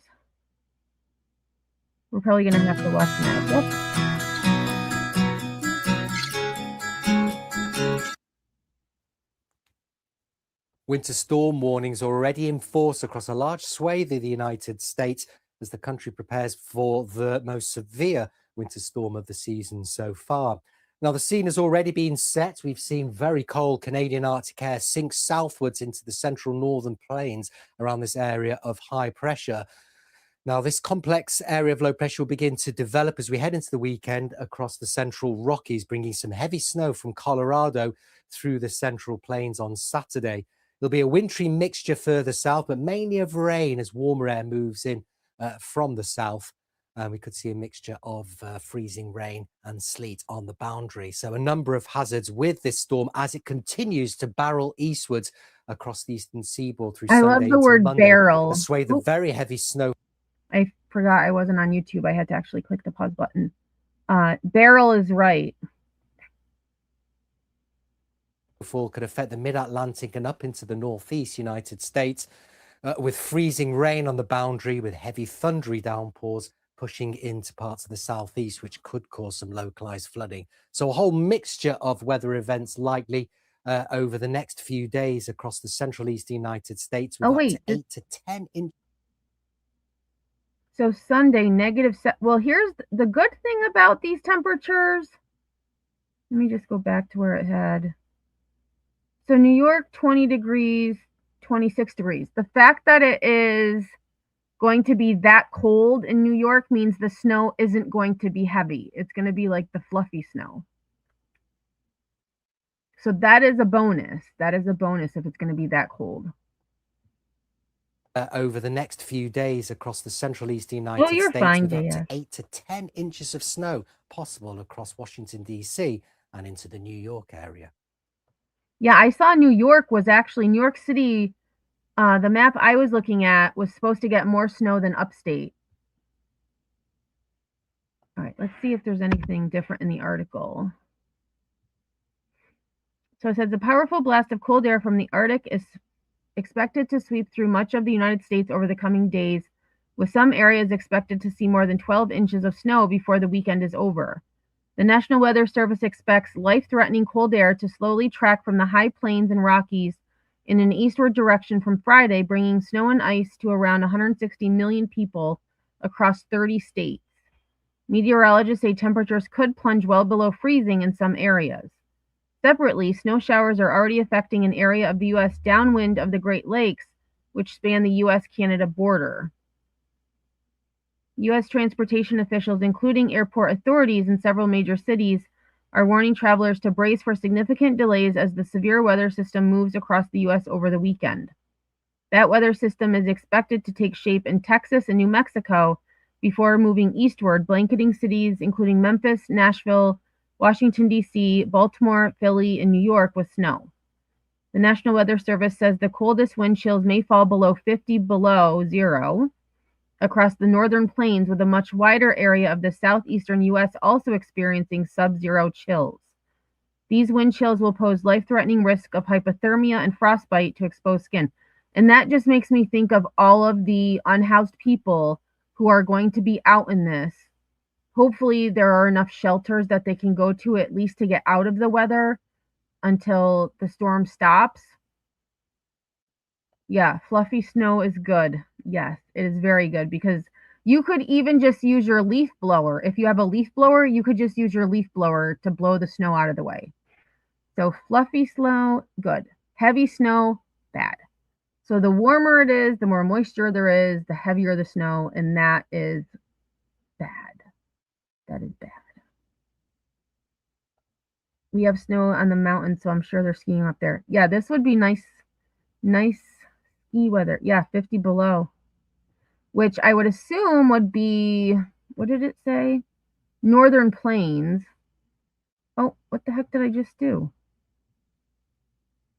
We're probably going to have to watch that. Winter storm warnings are already in force across a large swathe of the United States as the country prepares for the most severe winter storm of the season so far. Now, the scene has already been set. We've seen very cold Canadian Arctic air sink southwards into the central northern plains around this area of high pressure. Now, this complex area of low pressure will begin to develop as we head into the weekend across the central Rockies, bringing some heavy snow from Colorado through the central plains on Saturday. There'll be a wintry mixture further south, but mainly of rain as warmer air moves in from the south. We could see a mixture of freezing rain and sleet on the boundary. So a number of hazards with this storm as it continues to barrel eastwards across the eastern seaboard through Sunday. I love the word Monday. barrel. A swathe of very heavy snow. I forgot I wasn't on YouTube. I had to actually click the pause button. Barrel is right. Fall could affect the mid-Atlantic and up into the northeast United States, with freezing rain on the boundary, with heavy thundery downpours pushing into parts of the southeast, which could cause some localized flooding. So a whole mixture of weather events likely over the next few days across the central east United States, with up to 8 to 10 inches. So Sunday, well, here's the good thing about these temperatures. Let me just go back to where it had. So New York, 20 degrees, 26 degrees. The fact that it is going to be that cold in New York means the snow isn't going to be heavy. It's going to be like the fluffy snow. So that is a bonus. That is a bonus if it's going to be that cold. Over the next few days across the central eastern United you're States, fine, with up JS. to 8 to 10 inches of snow possible across Washington, D.C. and into the New York area. Yeah, I saw New York was actually New York City. The map I was looking at was supposed to get more snow than upstate. All right, let's see if there's anything different in the article. So it says a powerful blast of cold air from the Arctic is expected to sweep through much of the United States over the coming days, with some areas expected to see more than 12 inches of snow before the weekend is over. The National Weather Service expects life-threatening cold air to slowly track from the high plains and Rockies in an eastward direction from Friday, bringing snow and ice to around 160 million people across 30 states. Meteorologists say temperatures could plunge well below freezing in some areas. Separately, snow showers are already affecting an area of the U.S. downwind of the Great Lakes, which span the U.S.-Canada border. U.S. transportation officials, including airport authorities in several major cities, are warning travelers to brace for significant delays as the severe weather system moves across the U.S. over the weekend. That weather system is expected to take shape in Texas and New Mexico before moving eastward, blanketing cities including Memphis, Nashville, Washington, D.C., Baltimore, Philly, and New York with snow. The National Weather Service says the coldest wind chills may fall below 50 below zero across the northern plains, with a much wider area of the southeastern U.S. also experiencing sub-zero chills. These wind chills will pose life-threatening risk of hypothermia and frostbite to exposed skin. And that just makes me think of all of the unhoused people who are going to be out in this. Hopefully there are enough shelters that they can go to at least to get out of the weather until the storm stops. Yeah, fluffy snow is good. Yes, it is very good, because you could even just use your leaf blower. If you have a leaf blower, you could just use your leaf blower to blow the snow out of the way. So fluffy snow, good. Heavy snow, bad. So the warmer it is, the more moisture there is, the heavier the snow, and that is bad. That is bad. We have snow on the mountain, so I'm sure they're skiing up there. Yeah, this would be nice ski weather. Yeah, 50 below, which I would assume would be, what did it say? Northern Plains. Oh, what the heck did I just do?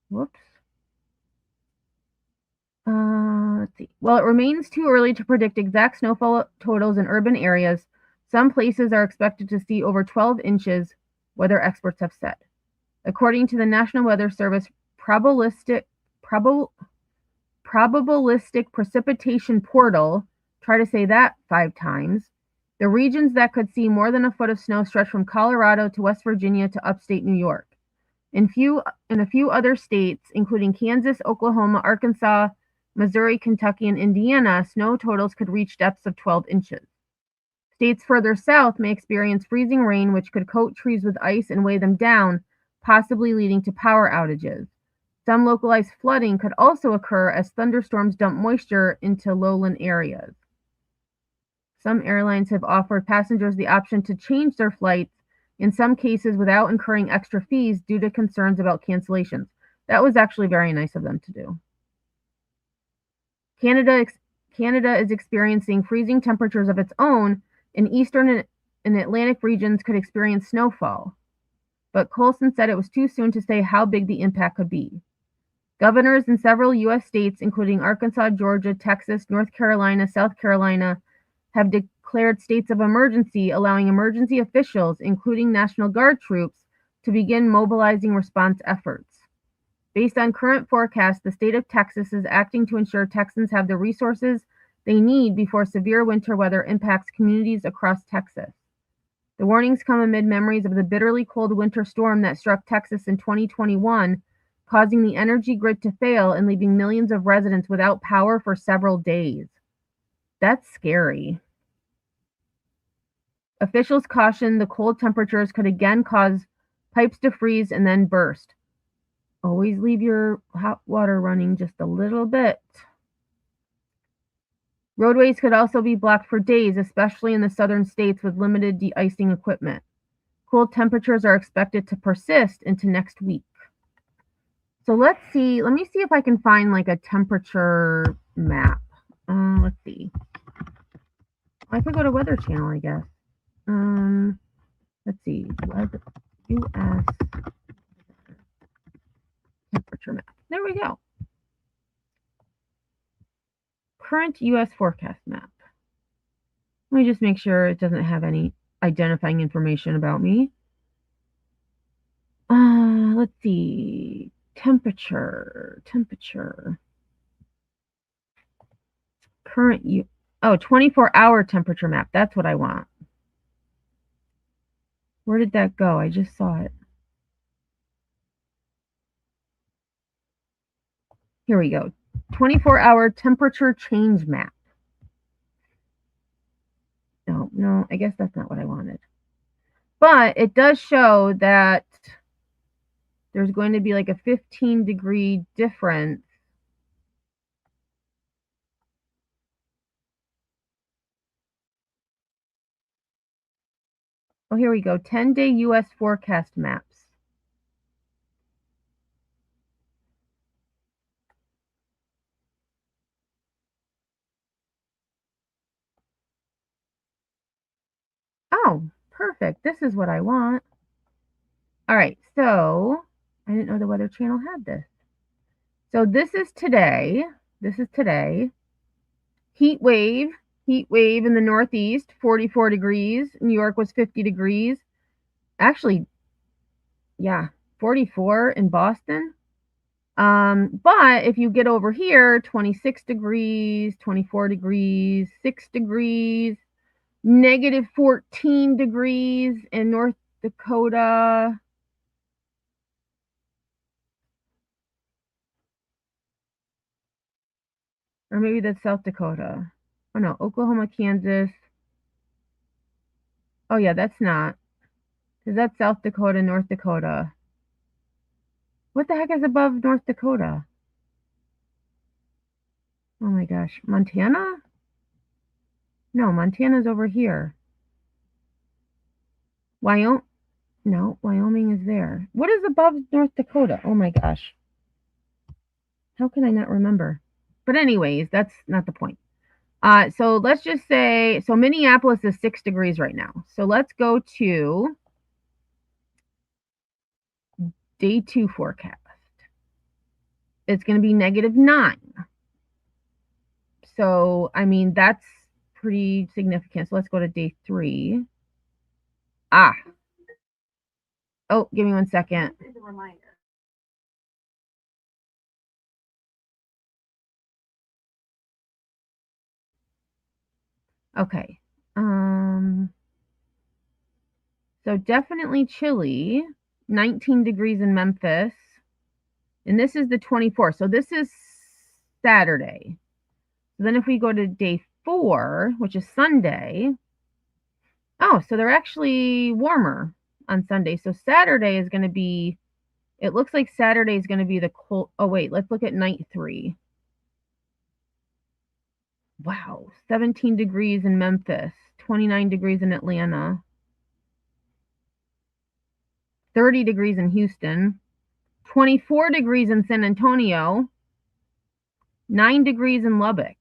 Whoops. Let's see. While it remains too early to predict exact snowfall totals in urban areas, some places are expected to see over 12 inches, weather experts have said. According to the National Weather Service probabilistic precipitation portal, try to say that 5 times, the regions that could see more than a foot of snow stretch from Colorado to West Virginia to upstate New York. In a few other states, including Kansas, Oklahoma, Arkansas, Missouri, Kentucky, and Indiana, snow totals could reach depths of 12 inches. States further south may experience freezing rain, which could coat trees with ice and weigh them down, possibly leading to power outages. Some localized flooding could also occur as thunderstorms dump moisture into lowland areas. Some airlines have offered passengers the option to change their flights, in some cases without incurring extra fees due to concerns about cancellations. That was actually very nice of them to do. Canada is experiencing freezing temperatures of its own, and eastern and Atlantic regions could experience snowfall. But Coulson said it was too soon to say how big the impact could be. Governors in several U.S. states, including Arkansas, Georgia, Texas, North Carolina, South Carolina, have declared states of emergency, allowing emergency officials, including National Guard troops, to begin mobilizing response efforts. Based on current forecasts, the state of Texas is acting to ensure Texans have the resources they need before severe winter weather impacts communities across Texas. The warnings come amid memories of the bitterly cold winter storm that struck Texas in 2021, causing the energy grid to fail and leaving millions of residents without power for several days. That's scary. Officials caution the cold temperatures could again cause pipes to freeze and then burst. Always leave your hot water running just a little bit. Roadways could also be blocked for days, especially in the southern states with limited de-icing equipment. Cold temperatures are expected to persist into next week. So let's see. Let me see if I can find like a temperature map. Let's see. I could go to Weather Channel, I guess. Let's see. Weather, U.S. temperature map. There we go. Current U.S. forecast map. Let me just make sure it doesn't have any identifying information about me. Let's see. Temperature. Current 24-hour temperature map. That's what I want. Where did that go? I just saw it. Here we go. 24-hour temperature change map. No, I guess that's not what I wanted. But it does show that there's going to be like a 15-degree difference. Oh, here we go. 10-day U.S. forecast maps. Oh, perfect. This is what I want. All right, so I didn't know the Weather Channel had this. So this is today. Heat wave in the Northeast, 44 degrees. New York was 50 degrees. Actually, yeah, 44 in Boston. But if you get over here, 26 degrees, 24 degrees, 6 degrees, negative 14 degrees in North Dakota. Or maybe that's South Dakota. Oh no, Oklahoma, Kansas. Oh yeah, that's not. Because that's South Dakota, North Dakota. What the heck is above North Dakota? Oh my gosh. Montana? No, Montana's over here. No, Wyoming is there. What is above North Dakota? Oh my gosh. How can I not remember? But anyways, that's not the point. So let's just say, so Minneapolis is 6 degrees right now. So let's go to day 2 forecast. It's going to be -9. So, I mean, that's pretty significant. So let's go to day 3. Oh, give me 1 second. Okay. So definitely chilly. 19 degrees in Memphis. And this is the 24th. So this is Saturday. So then if we go to day 4, which is Sunday. Oh, so they're actually warmer on Sunday. So Saturday is going to be, it looks like Saturday is going to be the cold. Oh, wait, let's look at night 3. Wow, 17 degrees in Memphis, 29 degrees in Atlanta, 30 degrees in Houston, 24 degrees in San Antonio, 9 degrees in Lubbock.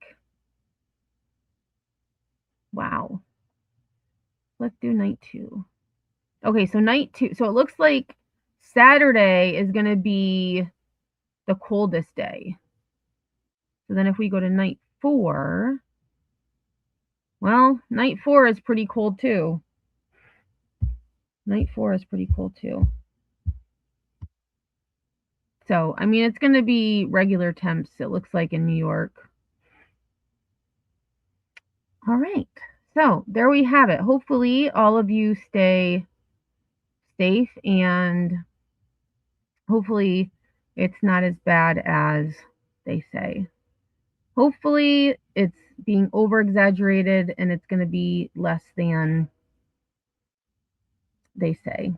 Wow. Let's do night 2. Okay, so night 2. So it looks like Saturday is going to be the coldest day. So then if we go to night 4, well, night 4 is pretty cold too. Night 4 is pretty cold too. So, I mean, it's going to be regular temps, it looks like, in New York. All right. So, there we have it. Hopefully, all of you stay safe, and hopefully, it's not as bad as they say. Hopefully, it's being over-exaggerated, and it's going to be less than they say.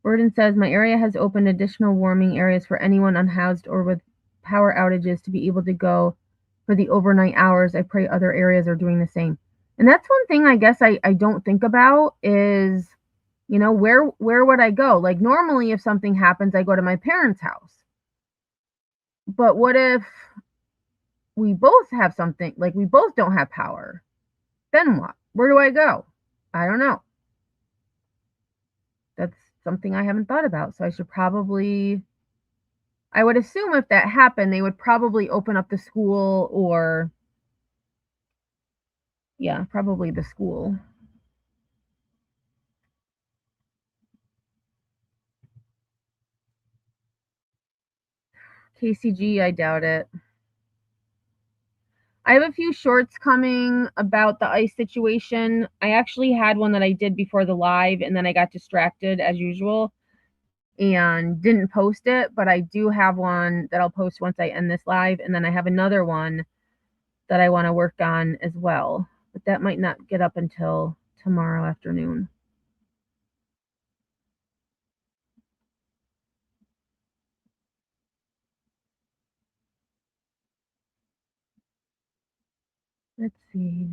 Burden says, my area has opened additional warming areas for anyone unhoused or with power outages to be able to go for the overnight hours. I pray other areas are doing the same. And that's one thing I guess I don't think about is, you know, where would I go? Like normally if something happens, I go to my parents' house. But what if we both have something, like we both don't have power? Then what? Where do I go? I don't know. That's something I haven't thought about. So I should probably, I would assume if that happened, they would probably open up the school or, yeah, probably the school. KCG, I doubt it. I have a few shorts coming about the ice situation. I actually had one that I did before the live and then I got distracted as usual and didn't post it, but I do have one that I'll post once I end this live, and then I have another one that I want to work on as well, but that might not get up until tomorrow afternoon. Let's see.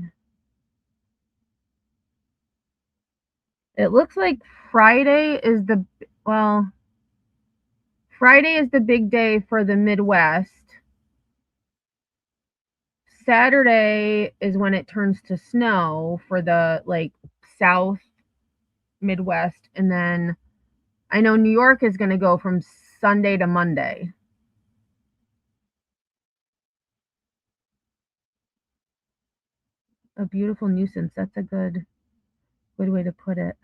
It looks like Friday is the, well, Friday is the big day for the Midwest. Saturday is when it turns to snow for the like South, Midwest, and then I know New York is going to go from Sunday to Monday. A beautiful nuisance. That's a good way to put it.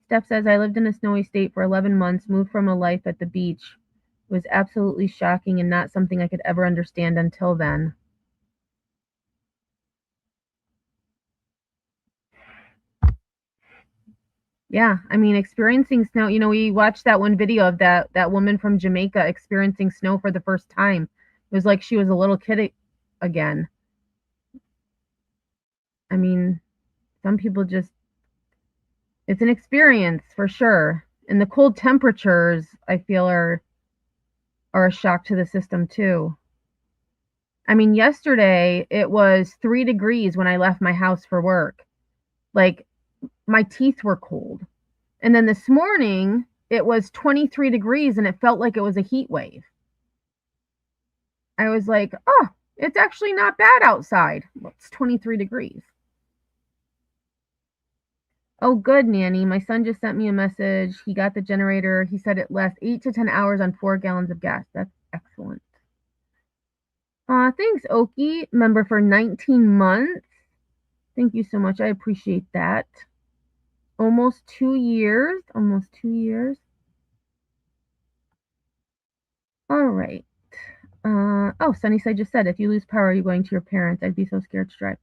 Steph says, I lived in a snowy state for 11 months, moved from a life at the beach. It was absolutely shocking and not something I could ever understand until then. Yeah, I mean, experiencing snow, you know, we watched that one video of that woman from Jamaica experiencing snow for the first time. It was like she was a little kid again. I mean, some people just, it's an experience for sure. And the cold temperatures, I feel, are a shock to the system too. I mean, yesterday it was 3 degrees when I left my house for work. Like, my teeth were cold. And then this morning it was 23 degrees and it felt like it was a heat wave. I was like, oh, it's actually not bad outside. Well, it's 23 degrees. Oh, good, Nanny. My son just sent me a message. He got the generator. He said it lasts 8 to 10 hours on 4 gallons of gas. That's excellent. Thanks, Oki. Member for 19 months. Thank you so much. I appreciate that. Almost 2 years. Almost 2 years. All right. Oh, Sunnyside just said, if you lose power, are you going to your parents? I'd be so scared to drive.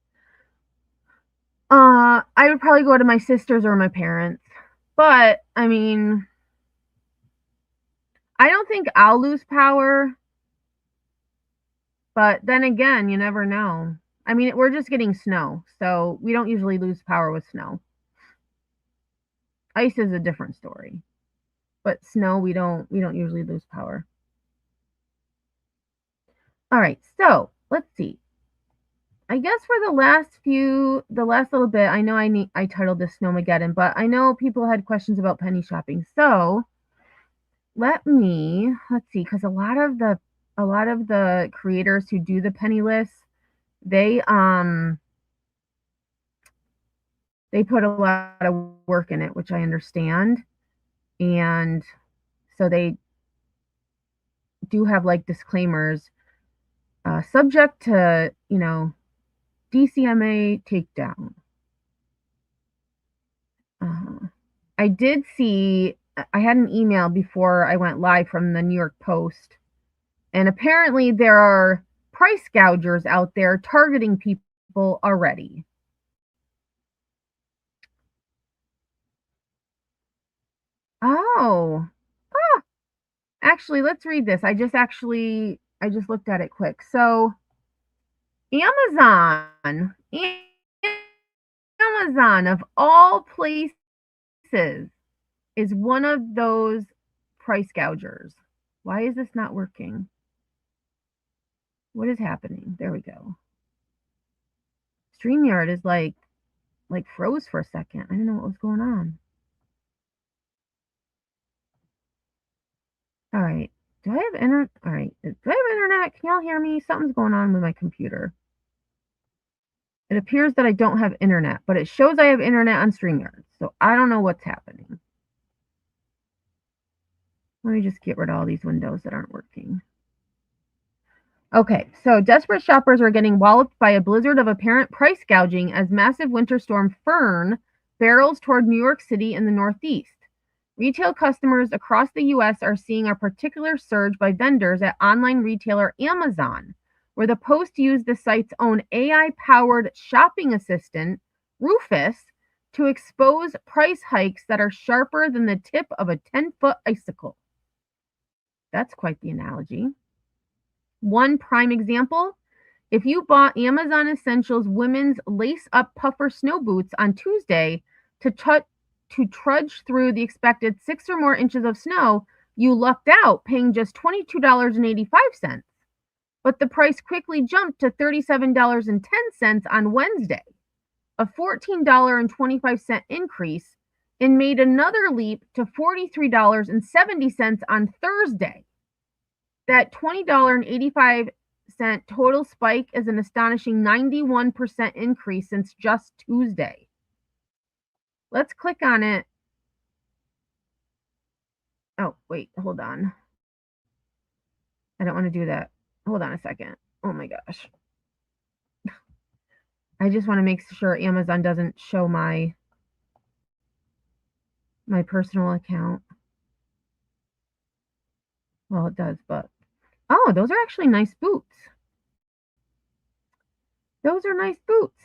I would probably go to my sisters or my parents. But, I mean, I don't think I'll lose power. But then again, you never know. I mean, we're just getting snow, so we don't usually lose power with snow. Ice is a different story. But snow, we don't usually lose power. All right, so let's see. I guess for the last little bit, I know I titled this Snowmageddon, but I know people had questions about penny shopping. So let's see, because a lot of the creators who do the penny lists, they put a lot of work in it, which I understand. And so they do have like disclaimers, subject to, you know, DCMA takedown. I did see, I had an email before I went live from the New York Post, and apparently there are price gougers out there targeting people already. Oh, actually, let's read this. I just looked at it quick. So Amazon of all places is one of those price gougers. Why is this not working? What is happening? There we go. StreamYard is like froze for a second. I didn't know what was going on. All right. Do I have internet? All right. Do I have internet? Can y'all hear me? Something's going on with my computer. It appears that I don't have internet, but it shows I have internet on StreamYard. So I don't know what's happening. Let me just get rid of all these windows that aren't working. Okay, so desperate shoppers are getting walloped by a blizzard of apparent price gouging as massive winter storm Fern barrels toward New York City and the Northeast. Retail customers across the U.S. are seeing a particular surge by vendors at online retailer Amazon, where the Post used the site's own AI-powered shopping assistant, Rufus, to expose price hikes that are sharper than the tip of a 10-foot icicle. That's quite the analogy. One prime example, if you bought Amazon Essentials women's lace-up puffer snow boots on Tuesday to trudge through the expected 6 or more inches of snow, you lucked out paying just $22.85. But the price quickly jumped to $37.10 on Wednesday, a $14.25 increase, and made another leap to $43.70 on Thursday. That $20.85 total spike is an astonishing 91% increase since just Tuesday. Let's click on it. Oh, wait, hold on. I don't want to do that. Hold on a second. Oh my gosh. I just want to make sure Amazon doesn't show my personal account. Well, it does, but oh, those are actually nice boots. Those are nice boots.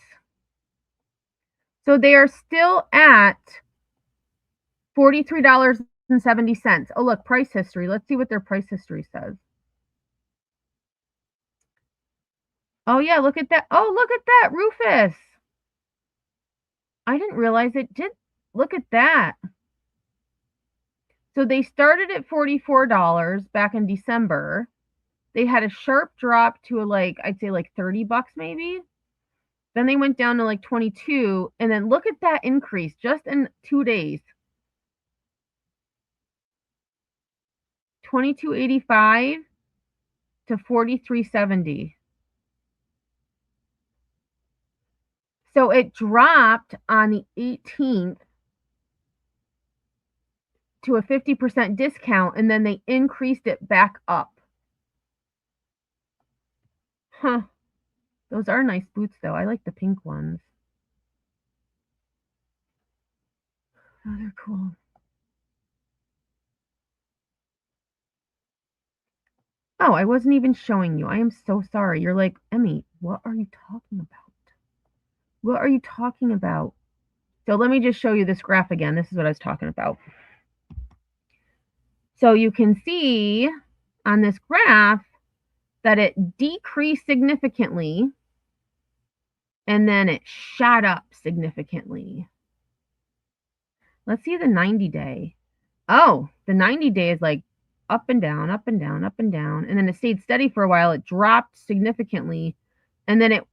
So they are still at $43.70. Oh, look, price history. Let's see what their price history says. Oh, yeah, look at that. Oh, look at that, Rufus. I didn't realize it did. Look at that. So they started at $44 back in December. They had a sharp drop to I'd say like $30 maybe. Then they went down to like 22, and then look at that increase just in 2 days. $22.85 to $43.70. So it dropped on the 18th to a 50% discount, and then they increased it back up. Huh. Those are nice boots, though. I like the pink ones. Oh, they're cool. Oh, I wasn't even showing you. I am so sorry. You're like, Emmy, what are you talking about? What are you talking about? So let me just show you this graph again. This is what I was talking about. So you can see on this graph that it decreased significantly, and then it shot up significantly. Let's see the 90-day. Oh, the 90-day is like up and down, up and down, up and down. And then it stayed steady for a while. It dropped significantly. And then it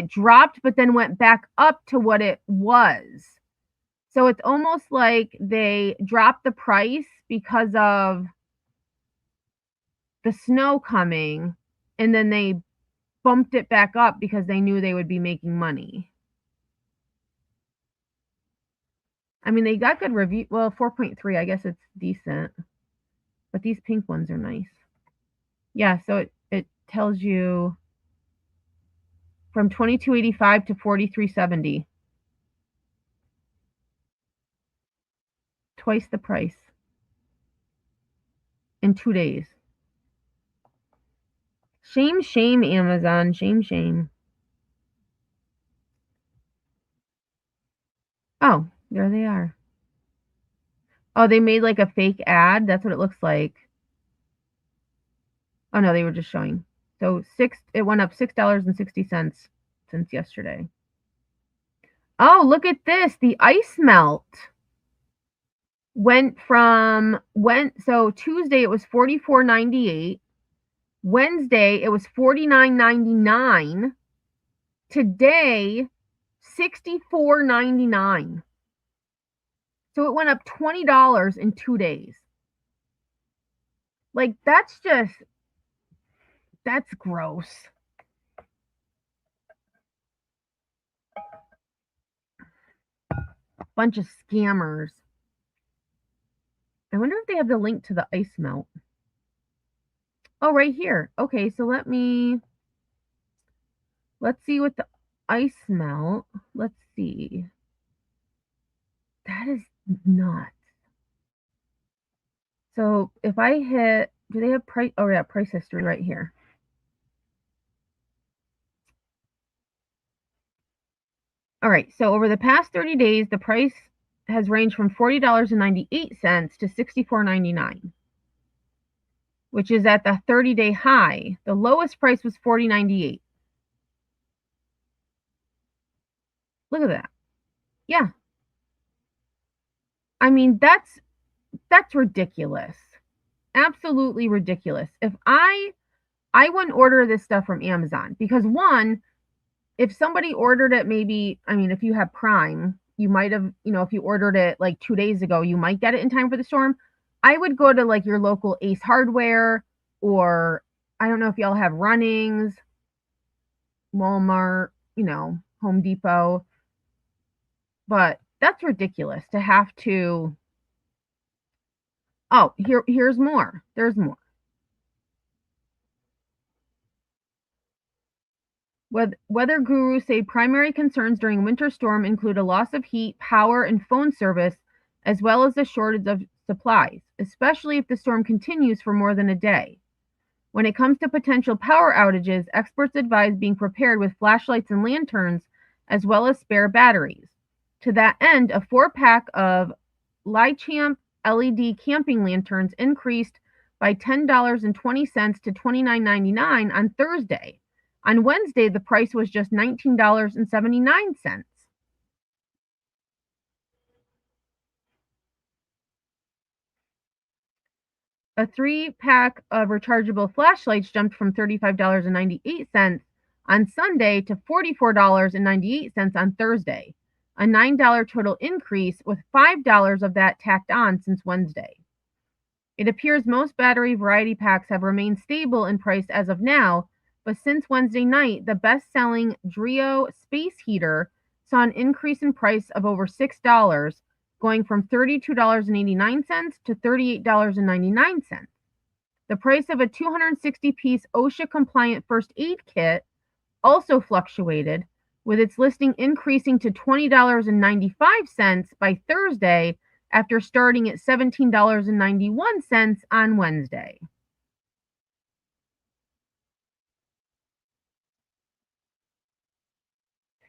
dropped, but then went back up to what it was. So it's almost like they dropped the price because of the snow coming, and then they bumped it back up because they knew they would be making money. I mean, they got good review. Well, 4.3, I guess it's decent. But these pink ones are nice. Yeah, so it tells you from $22.85 to $43.70. Twice the price in 2 days. Shame, shame, Amazon. Shame, shame. Oh, there they are. Oh, they made like a fake ad. That's what it looks like. Oh, no, they were just showing. So it went up $6.60 since yesterday. Oh, look at this. The ice melt so Tuesday it was $44.98. Wednesday, it was $49.99. Today, $64.99. So it went up $20 in 2 days. Like, that's gross. Bunch of scammers. I wonder if they have the link to the ice melt. Oh, right here. Okay, so let's see what the ice melt. Let's see. That is nuts. So if I hit, do they have price? Oh yeah, price history right here. All right, so over the past 30 days, the price has ranged from $40.98 to $64.99, which is at the 30-day high. The lowest price was $40.98. Look at that. Yeah. I mean, that's ridiculous. Absolutely ridiculous. If I wouldn't order this stuff from Amazon because, one, if somebody ordered it, maybe, I mean, if you have Prime, you might have, if you ordered it like 2 days ago, you might get it in time for the storm. I would go to like your local Ace Hardware, or I don't know if y'all have Runnings, Walmart, Home Depot. But that's ridiculous to have to. Oh, here's more. There's more. Weather gurus say primary concerns during winter storm include a loss of heat, power, and phone service, as well as a shortage of supplies, especially if the storm continues for more than a day. When it comes to potential power outages, experts advise being prepared with flashlights and lanterns, as well as spare batteries. To that end, a 4-pack of Lightchamp LED camping lanterns increased by $10.20 to $29.99 on Thursday. On Wednesday, the price was just $19.79. A 3-pack of rechargeable flashlights jumped from $35.98 on Sunday to $44.98 on Thursday, a $9 total increase, with $5 of that tacked on since Wednesday. It appears most battery variety packs have remained stable in price as of now, but since Wednesday night, the best-selling Drio space heater saw an increase in price of over $6, going from $32.89 to $38.99. The price of a 260-piece OSHA-compliant first aid kit also fluctuated, with its listing increasing to $20.95 by Thursday after starting at $17.91 on Wednesday.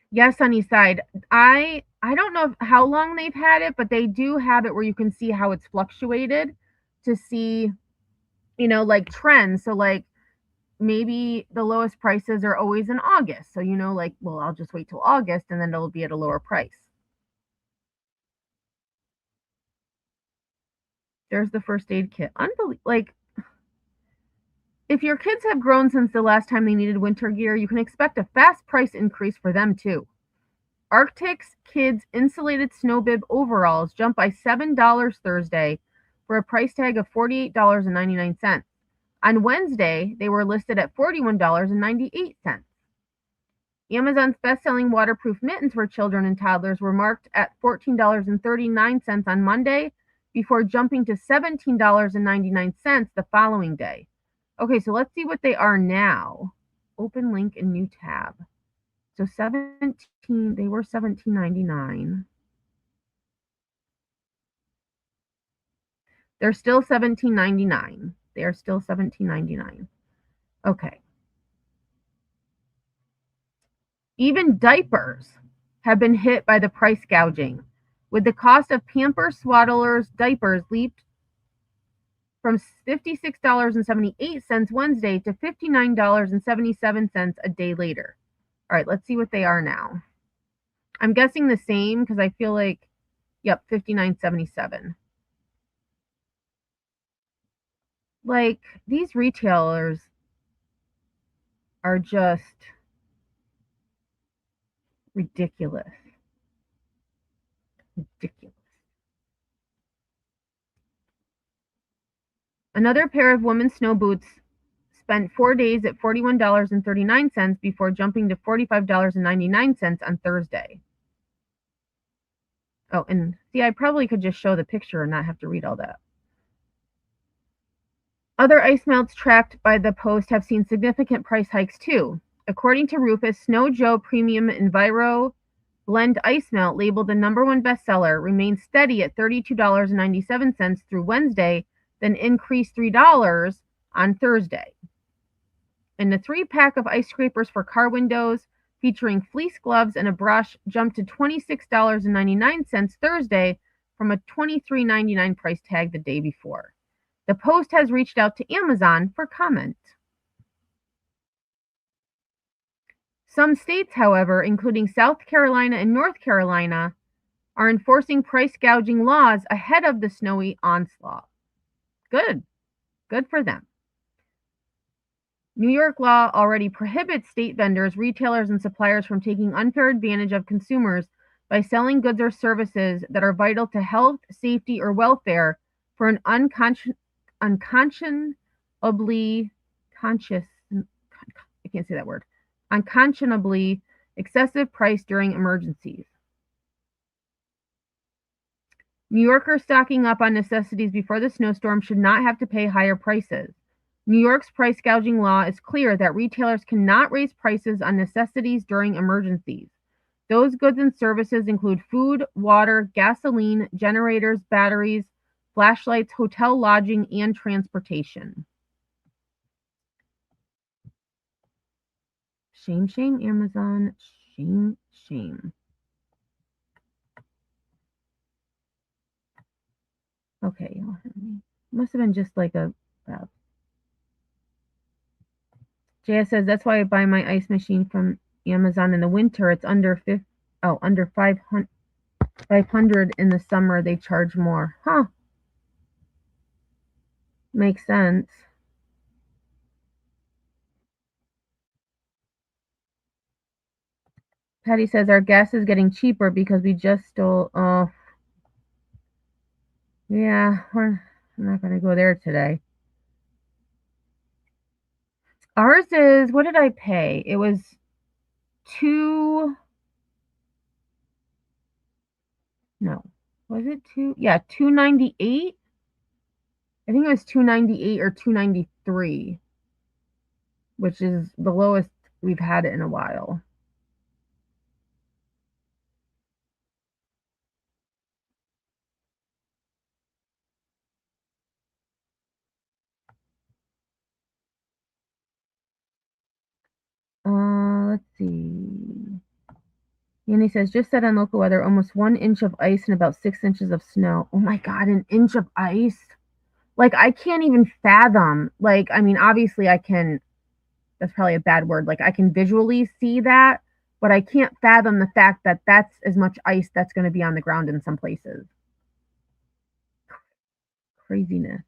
Yes, Sunnyside. I don't know how long they've had it, but they do have it where you can see how it's fluctuated to see, like trends. So like maybe the lowest prices are always in August. So, like, well, I'll just wait till August and then it'll be at a lower price. There's the first aid kit. Like, if your kids have grown since the last time they needed winter gear, you can expect a fast price increase for them too. Arctic's kids insulated snow bib overalls jumped by $7 Thursday for a price tag of $48.99. On Wednesday, they were listed at $41.98. Amazon's best-selling waterproof mittens for children and toddlers were marked at $14.39 on Monday, before jumping to $17.99 the following day. Okay, so let's see what they are now. Open link in new tab. So they were $17.99. They're still $17.99. They are still $17.99. Okay. Even diapers have been hit by the price gouging, with the cost of Pampers Swaddlers diapers leaped from $56.78 Wednesday to $59.77 a day later. All right, let's see what they are now. I'm guessing the same because I feel like, yep, $59.77. Like, these retailers, are just ridiculous. Ridiculous. Another pair of women's snow boots spent 4 days at $41.39 before jumping to $45.99 on Thursday. Oh, and see, I probably could just show the picture and not have to read all that. Other ice melts tracked by the Post have seen significant price hikes too. According to Rufus, Snow Joe Premium Enviro Blend Ice Melt, labeled the #1 bestseller, remained steady at $32.97 through Wednesday, then increased $3 on Thursday. And the 3-pack of ice scrapers for car windows, featuring fleece gloves and a brush, jumped to $26.99 Thursday from a $23.99 price tag the day before. The Post has reached out to Amazon for comment. Some states, however, including South Carolina and North Carolina, are enforcing price gouging laws ahead of the snowy onslaught. Good. Good for them. New York law already prohibits state vendors, retailers, and suppliers from taking unfair advantage of consumers by selling goods or services that are vital to health, safety, or welfare for an unconscionably excessive price during emergencies. New Yorkers stocking up on necessities before the snowstorm should not have to pay higher prices. New York's price gouging law is clear that retailers cannot raise prices on necessities during emergencies. Those goods and services include food, water, gasoline, generators, batteries, flashlights, hotel lodging, and transportation. Shame, shame, Amazon. Shame, shame. Okay, must have been just like a JS says that's why I buy my ice machine from Amazon in the winter. It's under 500 in the summer. They charge more. Huh. Makes sense. Patty says our gas is getting cheaper because we just stole. Oh, yeah, I'm not going to go there today. Ours is, what did I pay? It was $298? I think it was $298 or $293, which is the lowest we've had it in a while. Let's see. Yanni says, just set on local weather, almost 1 inch of ice and about 6 inches of snow. Oh my God, an inch of ice? Like, I can't even fathom. Like, I mean, obviously I can, that's probably a bad word. Like, I can visually see that, but I can't fathom the fact that that's as much ice that's going to be on the ground in some places. Craziness.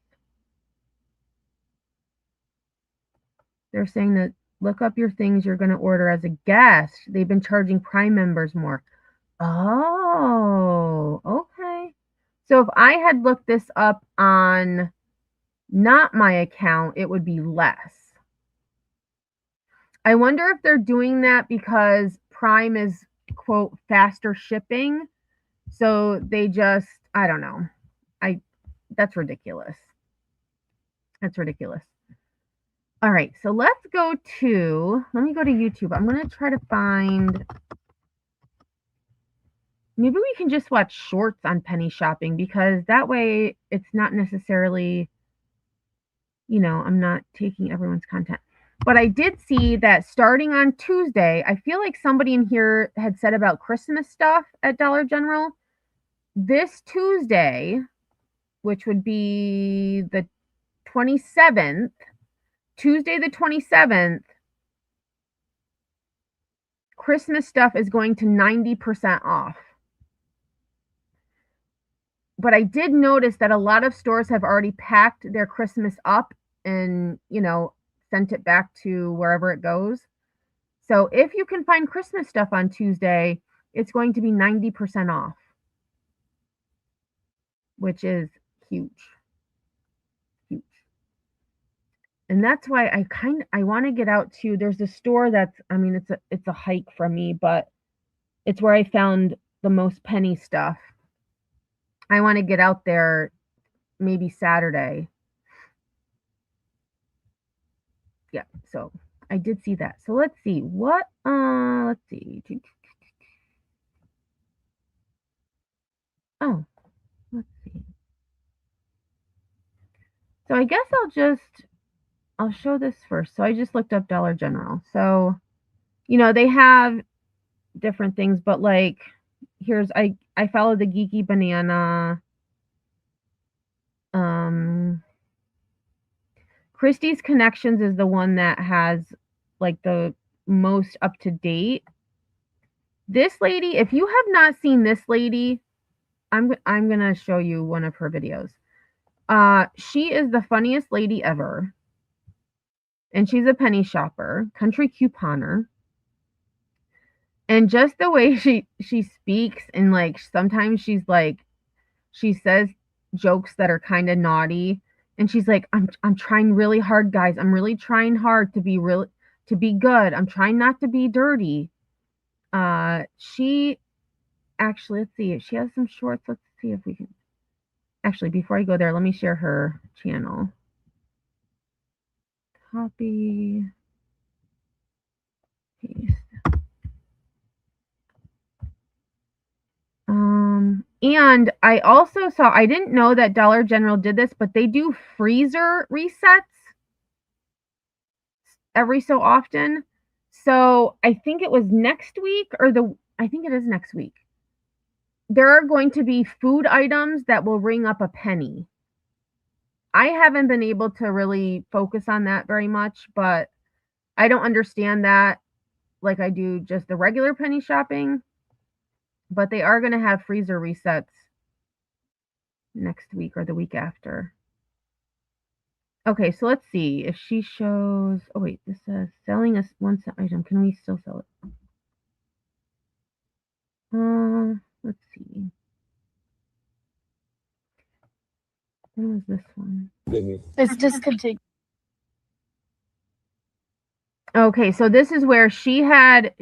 They're saying that look up your things you're going to order as a guest. They've been charging Prime members more. Oh, okay. So if I had looked this up on not my account, it would be less. I wonder if they're doing that because Prime is, quote, faster shipping. So they just, I don't know. That's ridiculous. That's ridiculous. All right, so let me go to YouTube. I'm going to try to find, maybe we can just watch shorts on penny shopping, because that way it's not necessarily, I'm not taking everyone's content. But I did see that starting on Tuesday, I feel like somebody in here had said about Christmas stuff at Dollar General. This Tuesday, which would be the 27th, Tuesday the 27th, Christmas stuff is going to 90% off. But I did notice that a lot of stores have already packed their Christmas up and, sent it back to wherever it goes. So if you can find Christmas stuff on Tuesday, it's going to be 90% off, which is huge. Huge. And that's why I want to get out to, there's a store that's, I mean, it's a hike from me, but it's where I found the most penny stuff. I want to get out there maybe Saturday. Yeah, so I did see that. So let's see what let's see. Oh, let's see. So I guess I'll show this first. So I just looked up Dollar General. So, you know, they have different things, but like here's I follow the Geeky Banana. Christie's Connections is the one that has like the most up to date. This lady, if you have not seen this lady, I'm going to show you one of her videos. She is the funniest lady ever. And she's a penny shopper, country couponer. And just the way she speaks, and like sometimes she's like, she says jokes that are kind of naughty, and she's like, I'm trying really hard, guys. I'm really trying hard to be good. I'm trying not to be dirty. She actually, let's see, she has some shorts. Let's see if we can. Actually, before I go there, let me share her channel. Copy. Paste. And I also saw, I didn't know that Dollar General did this, but they do freezer resets every so often. So I think it was next week, or I think it is next week. There are going to be food items that will ring up a penny. I haven't been able to really focus on that very much, but I don't understand that like I do just the regular penny shopping. But they are going to have freezer resets next week or the week after. Okay, so let's see if she shows. Oh wait, this says selling a one cent item. Can we still sell it? Let's see. When was this one? It's discontinued. Okay, so this is where she had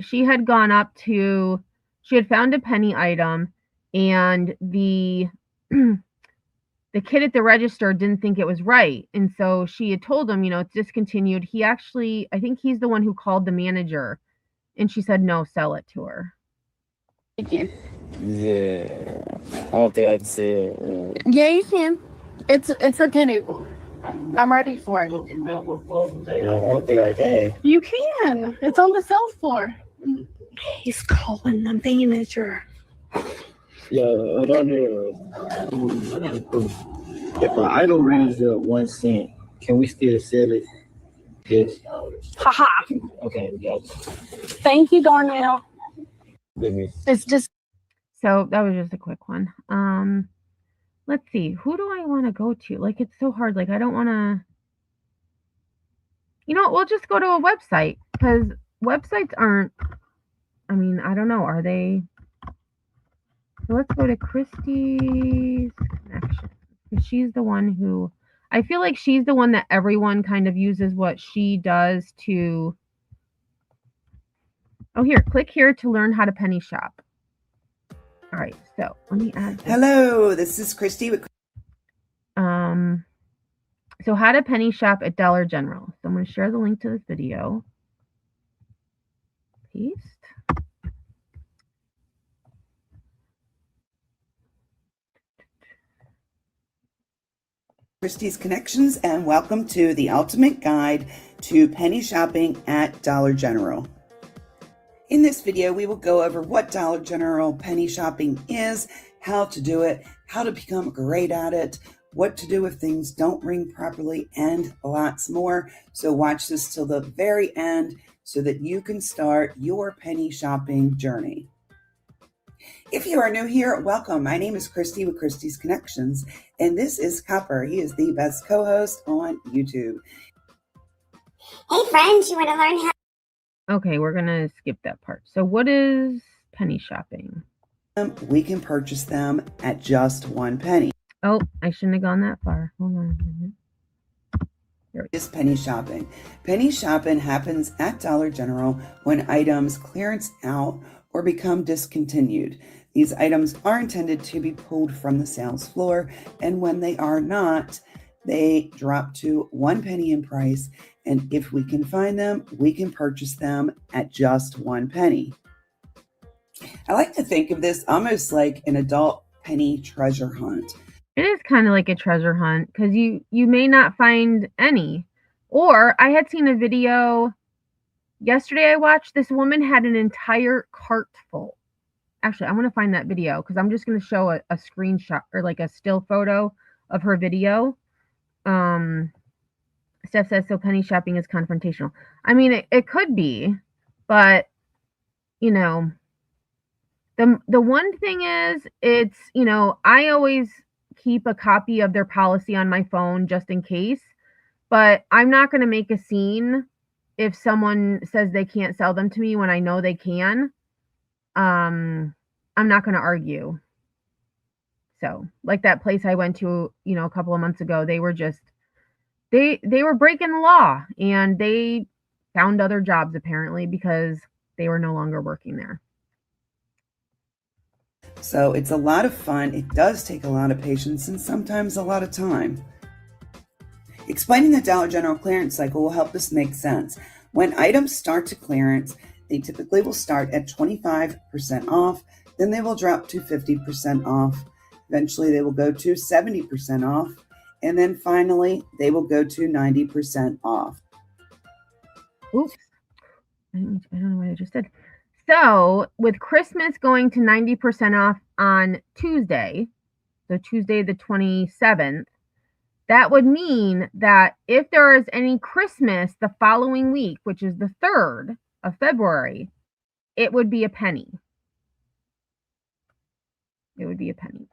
gone up to. She had found a penny item, and the kid at the register didn't think it was right. And so she had told him, you know, it's discontinued. He actually, I think he's the one who called the manager, and she said, no, sell it to her. Thank you. Yeah, I don't think I can say it. Yeah, you can. It's a penny. I'm ready for it. I don't think I can. You can. It's on the sales floor. He's calling the manager. Yo, hold on here. If an item rings up 1 cent, can we still sell it? Yes. Haha. Okay, we got it. Thank you, Darnell. It's just. So that was just a quick one. Let's see. Who do I want to go to? Like, it's so hard. Like, I don't want to. You know what? We'll just go to a website, because websites aren't. I mean, I don't know. Are they? So let's go to Christie's Connections, because she's the one who, I feel like she's the one that everyone kind of uses what she does to. Oh, here, click here to learn how to penny shop. All right, so let me add this. Hello, this is Christy with. So how to penny shop at Dollar General. So I'm going to share the link to this video. Paste. Christie's Connections, and welcome to the ultimate guide to penny shopping at Dollar General. In this video, we will go over what Dollar General penny shopping is, how to do it, how to become great at it, what to do if things don't ring properly, and lots more. So watch this till the very end so that you can start your penny shopping journey. If you are new here, welcome. My name is Christy with Christy's Connections, and this is Copper. He is the best co-host on YouTube. Hey friends, you want to learn how Okay, we're gonna skip that part. So what is penny shopping? We can purchase them at just 1 penny. Oh, I shouldn't have gone that far. Hold on a minute. Is penny shopping. Penny shopping happens at Dollar General when items clearance out or become discontinued. These items are intended to be pulled from the sales floor, and when they are not, they drop to 1 penny in price. And if we can find them, we can purchase them at just 1 penny. I like to think of this almost like an adult penny treasure hunt. It is kind of like a treasure hunt because you may not find any. Or I had seen a video yesterday I watched. This woman had an entire cart full. Actually, I'm going to find that video because I'm just going to show a screenshot or like a still photo of her video. Steph says, so penny shopping is confrontational. I mean, it could be, but, you know, the one thing is, it's, you know, I always keep a copy of their policy on my phone just in case, but I'm not going to make a scene if someone says they can't sell them to me when I know they can. I'm not going to argue. So, like that place I went to, you know, a couple of months ago, they were just, they were breaking the law, and they found other jobs apparently because they were no longer working there. So it's a lot of fun. It does take a lot of patience and sometimes a lot of time. Explaining the Dollar General clearance cycle will help this make sense. When items start to clearance, they typically will start at 25% off, then they will drop to 50% off. Eventually they will go to 70% off, and then finally they will go to 90% off. Oops. I don't know what I just did. So with Christmas going to 90% off on Tuesday, so Tuesday the 27th, that would mean that if there is any Christmas the following week, which is the 3rd of February, it would be a penny. It would be a penny.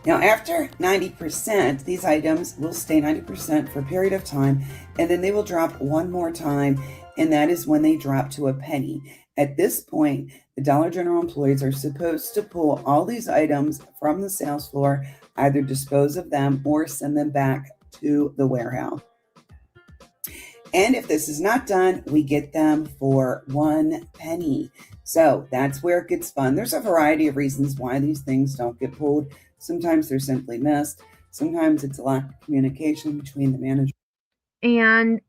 Now, after 90%, these items will stay 90% for a period of time, and then they will drop one more time, and that is when they drop to a penny. At this point, the Dollar General employees are supposed to pull all these items from the sales floor, either dispose of them or send them back to the warehouse. And if this is not done, we get them for 1 penny. So that's where it gets fun. There's a variety of reasons why these things don't get pulled. Sometimes they're simply missed. Sometimes it's a lack of communication between the manager. And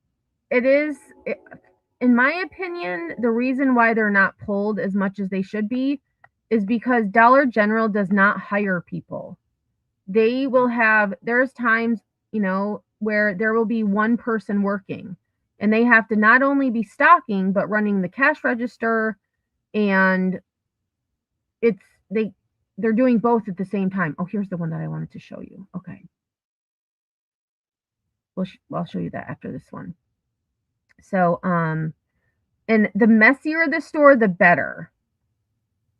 in my opinion, the reason why they're not pulled as much as they should be is because Dollar General does not hire people. They will have, there's times, you know, where there will be one person working, and they have to not only be stocking, but running the cash register, and they're doing both at the same time. Oh, here's the one that I wanted to show you. Okay. I'll show you that after this one. So, and the messier the store, the better.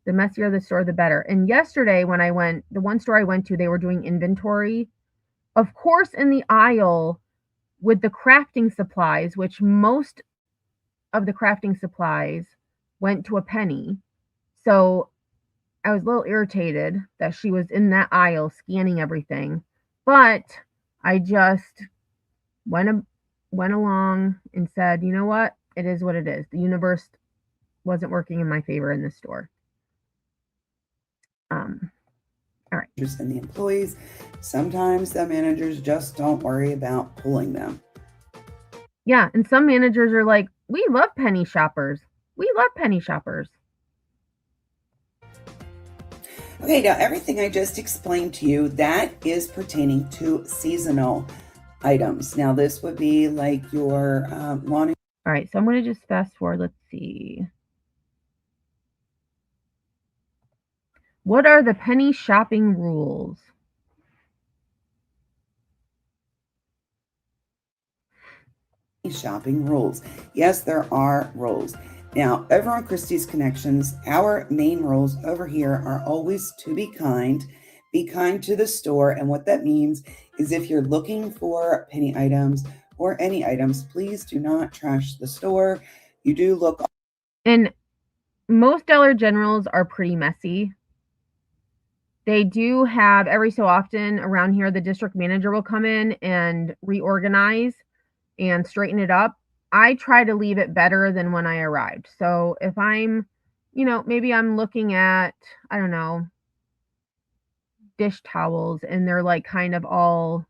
The messier the store, the better. And yesterday when I went, the one store I went to, they were doing inventory. Of course, in the aisle with the crafting supplies, which most of the crafting supplies went to a penny. So I was a little irritated that she was in that aisle scanning everything, but I just went along and said, you know what? It is what it is. The universe wasn't working in my favor in this store. All right. And the employees, sometimes the managers just don't worry about pulling them. Yeah, and some managers are like, we love penny shoppers. We love penny shoppers. Okay, now everything I just explained to you, that is pertaining to seasonal items. Now this would be like your lawn. All right, so I'm going to just fast forward. Let's see. What are the penny shopping rules? Shopping rules. Yes, there are rules. Now, over on Christie's Connections, our main rules over here are always to be kind to the store. And what that means is if you're looking for penny items or any items, please do not trash the store. You do look And most Dollar Generals are pretty messy. They do have, every so often around here, the district manager will come in and reorganize and straighten it up. I try to leave it better than when I arrived. So if I'm, maybe I'm looking at, I don't know, dish towels and they're like kind of all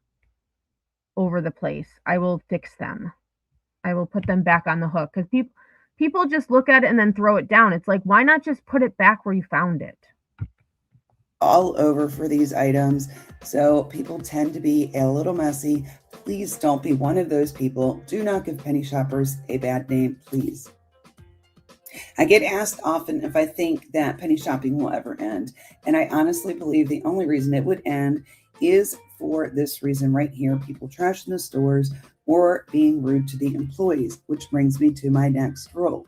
over the place, I will fix them. I will put them back on the hook because people just look at it and then throw it down. It's like, why not just put it back where you found it? All over for these items, so people tend to be a little messy. Please don't be one of those people. Do not give penny shoppers a bad name, please. I get asked often if I think that penny shopping will ever end, and I honestly believe the only reason it would end is for this reason right here: people trashing the stores or being rude to the employees, which brings me to my next rule.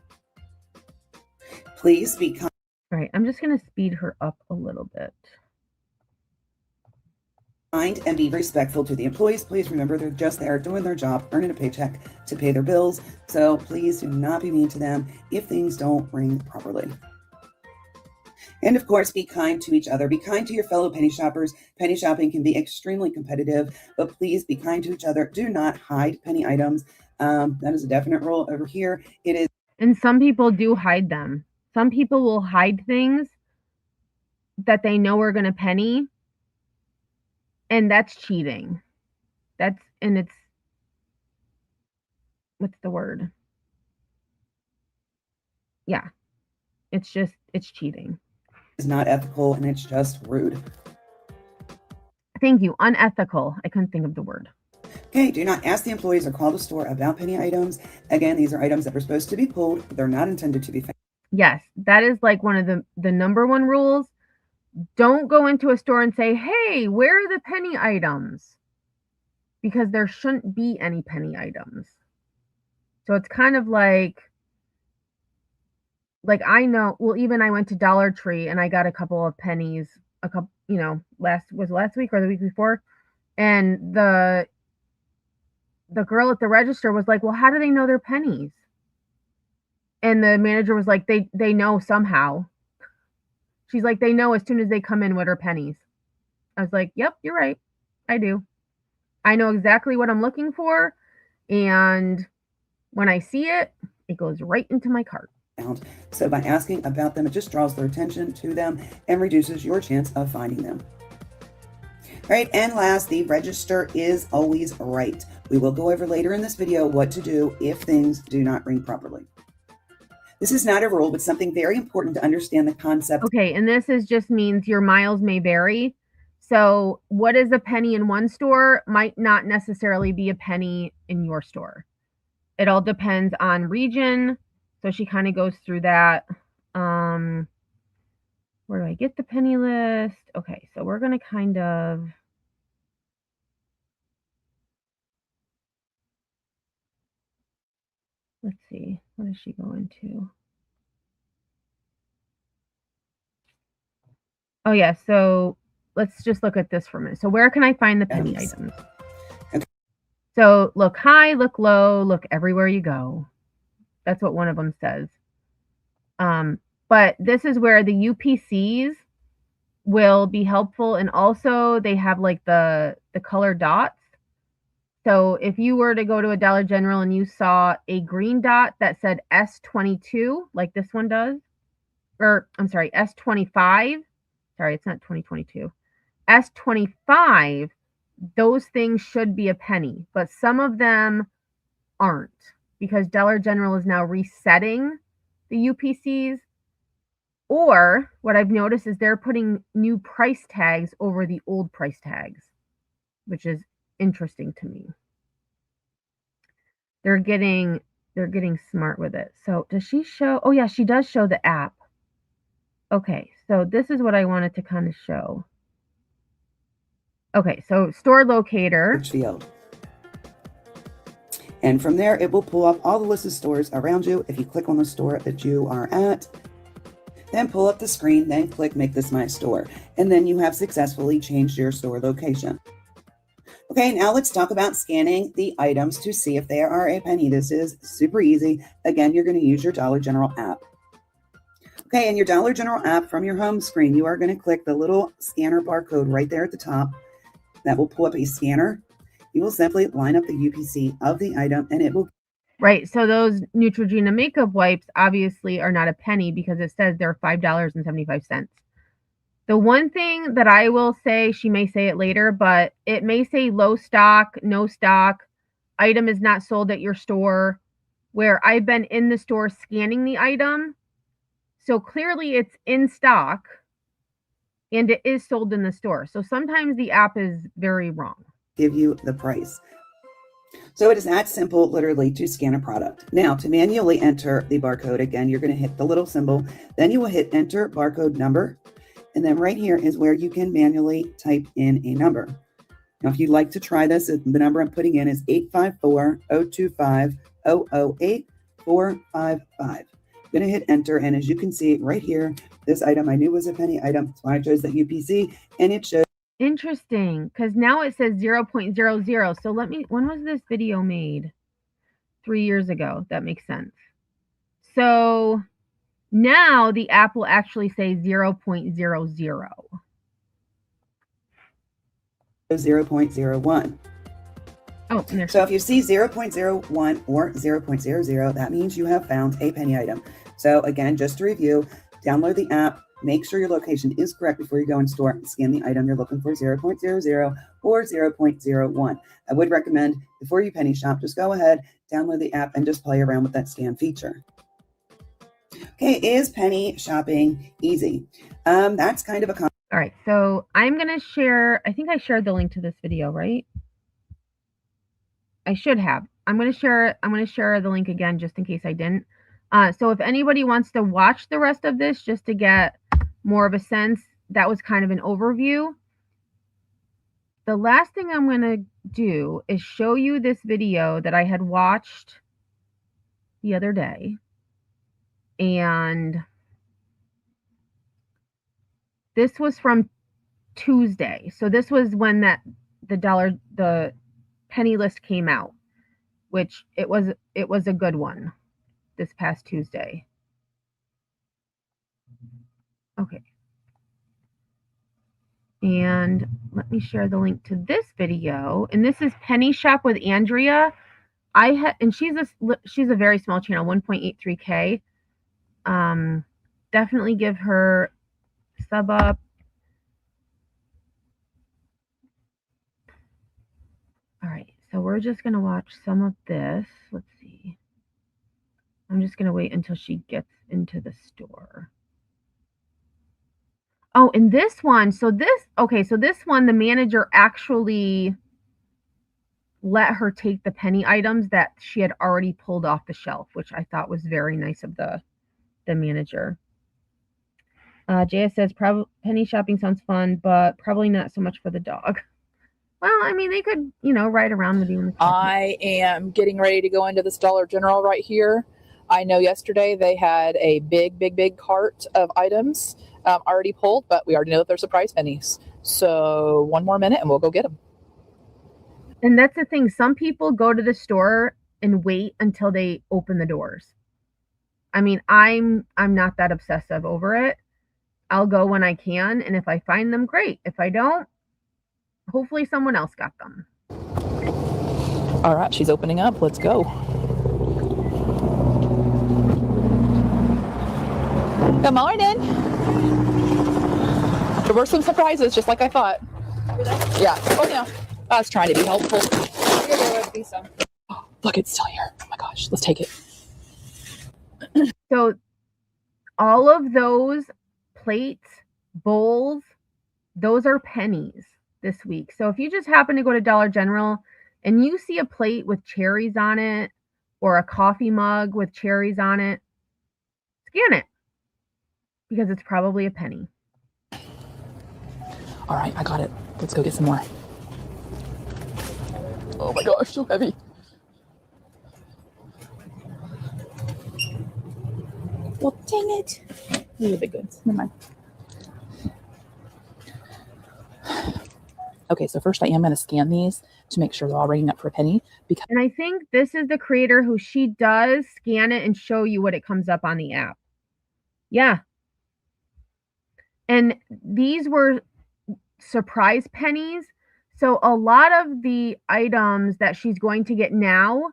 Please be kind. All right, I'm just going to speed her up a little bit. Kind and be respectful to the employees. Please remember they're just there doing their job, earning a paycheck to pay their bills. So please do not be mean to them if things don't ring properly. And of course, be kind to each other. Be kind to your fellow penny shoppers. Penny shopping can be extremely competitive, but please be kind to each other. Do not hide penny items. That is a definite rule over here. It is. And some people do hide them. Some people will hide things that they know are going to penny. And that's cheating. What's the word? Yeah. It's cheating. It's not ethical and it's just rude. Thank you. Unethical. I couldn't think of the word. Okay, do not ask the employees or call the store about penny items. Again, these are items that are supposed to be pulled. They're not intended to be found. Yes, that is like one of the number one rules. Don't go into a store and say, hey, where are the penny items? Because there shouldn't be any penny items. So it's kind of like I know, well, even I went to Dollar Tree and I got a couple of pennies, last week or the week before. And the girl at the register was like, well, how do they know they're pennies? And the manager was like, they know somehow. She's like, they know as soon as they come in what are pennies. I was like, yep, you're right. I do. I know exactly what I'm looking for. And when I see it, it goes right into my cart. So by asking about them, it just draws their attention to them and reduces your chance of finding them. All right, and last, the register is always right. We will go over later in this video what to do if things do not ring properly. This is not a rule, but something very important to understand the concept. Okay, and this just means your miles may vary. So what is a penny in one store might not necessarily be a penny in your store. It all depends on region. So she kind of goes through that. Where do I get the penny list? Okay, so we're going to kind of... Let's see, what does she go into? Oh yeah, so let's just look at this for a minute. So where can I find the penny items? Okay. So look high, look low, look everywhere you go. That's what one of them says. But this is where the UPCs will be helpful, and also they have like the color dots. So if you were to go to a Dollar General and you saw a green dot that said S22, like this one does, or I'm sorry, S25, sorry, it's not 2022, S25, those things should be a penny, but some of them aren't because Dollar General is now resetting the UPCs. Or what I've noticed is they're putting new price tags over the old price tags, which is interesting to me. They're getting smart with it. So does she show? Oh yeah, she does show the app. Okay, so this is what I wanted to kind of show. Okay, so store locator. Field. And from there, it will pull up all the list of stores around you. If you click on the store that you are at, then pull up the screen, then click Make This My Store. And then you have successfully changed your store location. Okay, now let's talk about scanning the items to see if they are a penny. This is super easy. Again, you're going to use your Dollar General app. Okay, in your Dollar General app from your home screen, you are going to click the little scanner barcode right there at the top. That will pull up a scanner. You will simply line up the UPC of the item and it will. Right. So those Neutrogena makeup wipes obviously are not a penny because it says they're $5.75. The one thing that I will say, she may say it later, but it may say low stock, no stock, item is not sold at your store, where I've been in the store scanning the item. So clearly it's in stock and it is sold in the store. So sometimes the app is very wrong. Give you the price. So it is that simple, literally, to scan a product. Now, to manually enter the barcode, again, you're going to hit the little symbol. Then you will hit enter barcode number. And then right here is where you can manually type in a number. Now, if you'd like to try this, the number I'm putting in is 854-025-008-455. I'm going to hit enter. And as you can see right here, this item I knew was a penny item. That's why I chose that UPC. And it shows. Interesting, because now it says 0.00. So when was this video made? 3 years ago. That makes sense. So now the app will actually say 0.00. 0.01. Oh, so if you see 0.01 or 0.00, that means you have found a penny item. So again, just to review, download the app, make sure your location is correct before you go in store and scan the item you're looking for, 0.00 or 0.01. I would recommend before you penny shop, just go ahead, download the app and just play around with that scan feature. Okay, is penny shopping easy? That's kind of a all right, so I'm going to share, I think I shared the link to this video, right? I should have. I'm going to share the link again just in case I didn't. So if anybody wants to watch the rest of this just to get more of a sense, that was kind of an overview. The last thing I'm going to do is show you this video that I had watched the other day. And this was from Tuesday. So this was when the penny list came out, which it was a good one this past Tuesday. Okay. And let me share the link to this video. And this is Penny Shop with Andrea. And she's a very small channel, 1.83K. Definitely give her sub up. All right, so we're just gonna watch some of this. Let's see. I'm just gonna wait until she gets into the store. Oh, and this one, so this one, the manager actually let her take the penny items that she had already pulled off the shelf, which I thought was very nice of the manager. JS says, penny shopping sounds fun, but probably not so much for the dog. Well, I mean, they could, ride around with you in the car. I am getting ready to go into this Dollar General right here. I know yesterday they had a big cart of items already pulled, but we already know that they're surprise pennies. So one more minute and we'll go get them. And that's the thing. Some people go to the store and wait until they open the doors. I mean, I'm not that obsessive over it. I'll go when I can, and if I find them, great. If I don't, hopefully someone else got them. All right, she's opening up. Let's go. Good morning. There were some surprises, just like I thought. Yeah. Oh, yeah. I was trying to be helpful. There would be some. Oh, look, it's still here. Oh my gosh, let's take it. So all of those plates, bowls, those are pennies this week. So if you just happen to go to Dollar General and you see a plate with cherries on it or a coffee mug with cherries on it, scan it because it's probably a penny. All right, I got it. Let's go get some more. Oh my gosh, so heavy. Well, dang it. These are big goods. Never mind. Okay, so first I am going to scan these to make sure they're all ringing up for a penny. And I think this is the creator who she does scan it and show you what it comes up on the app. Yeah, And these were surprise pennies. So a lot of the items that she's going to get now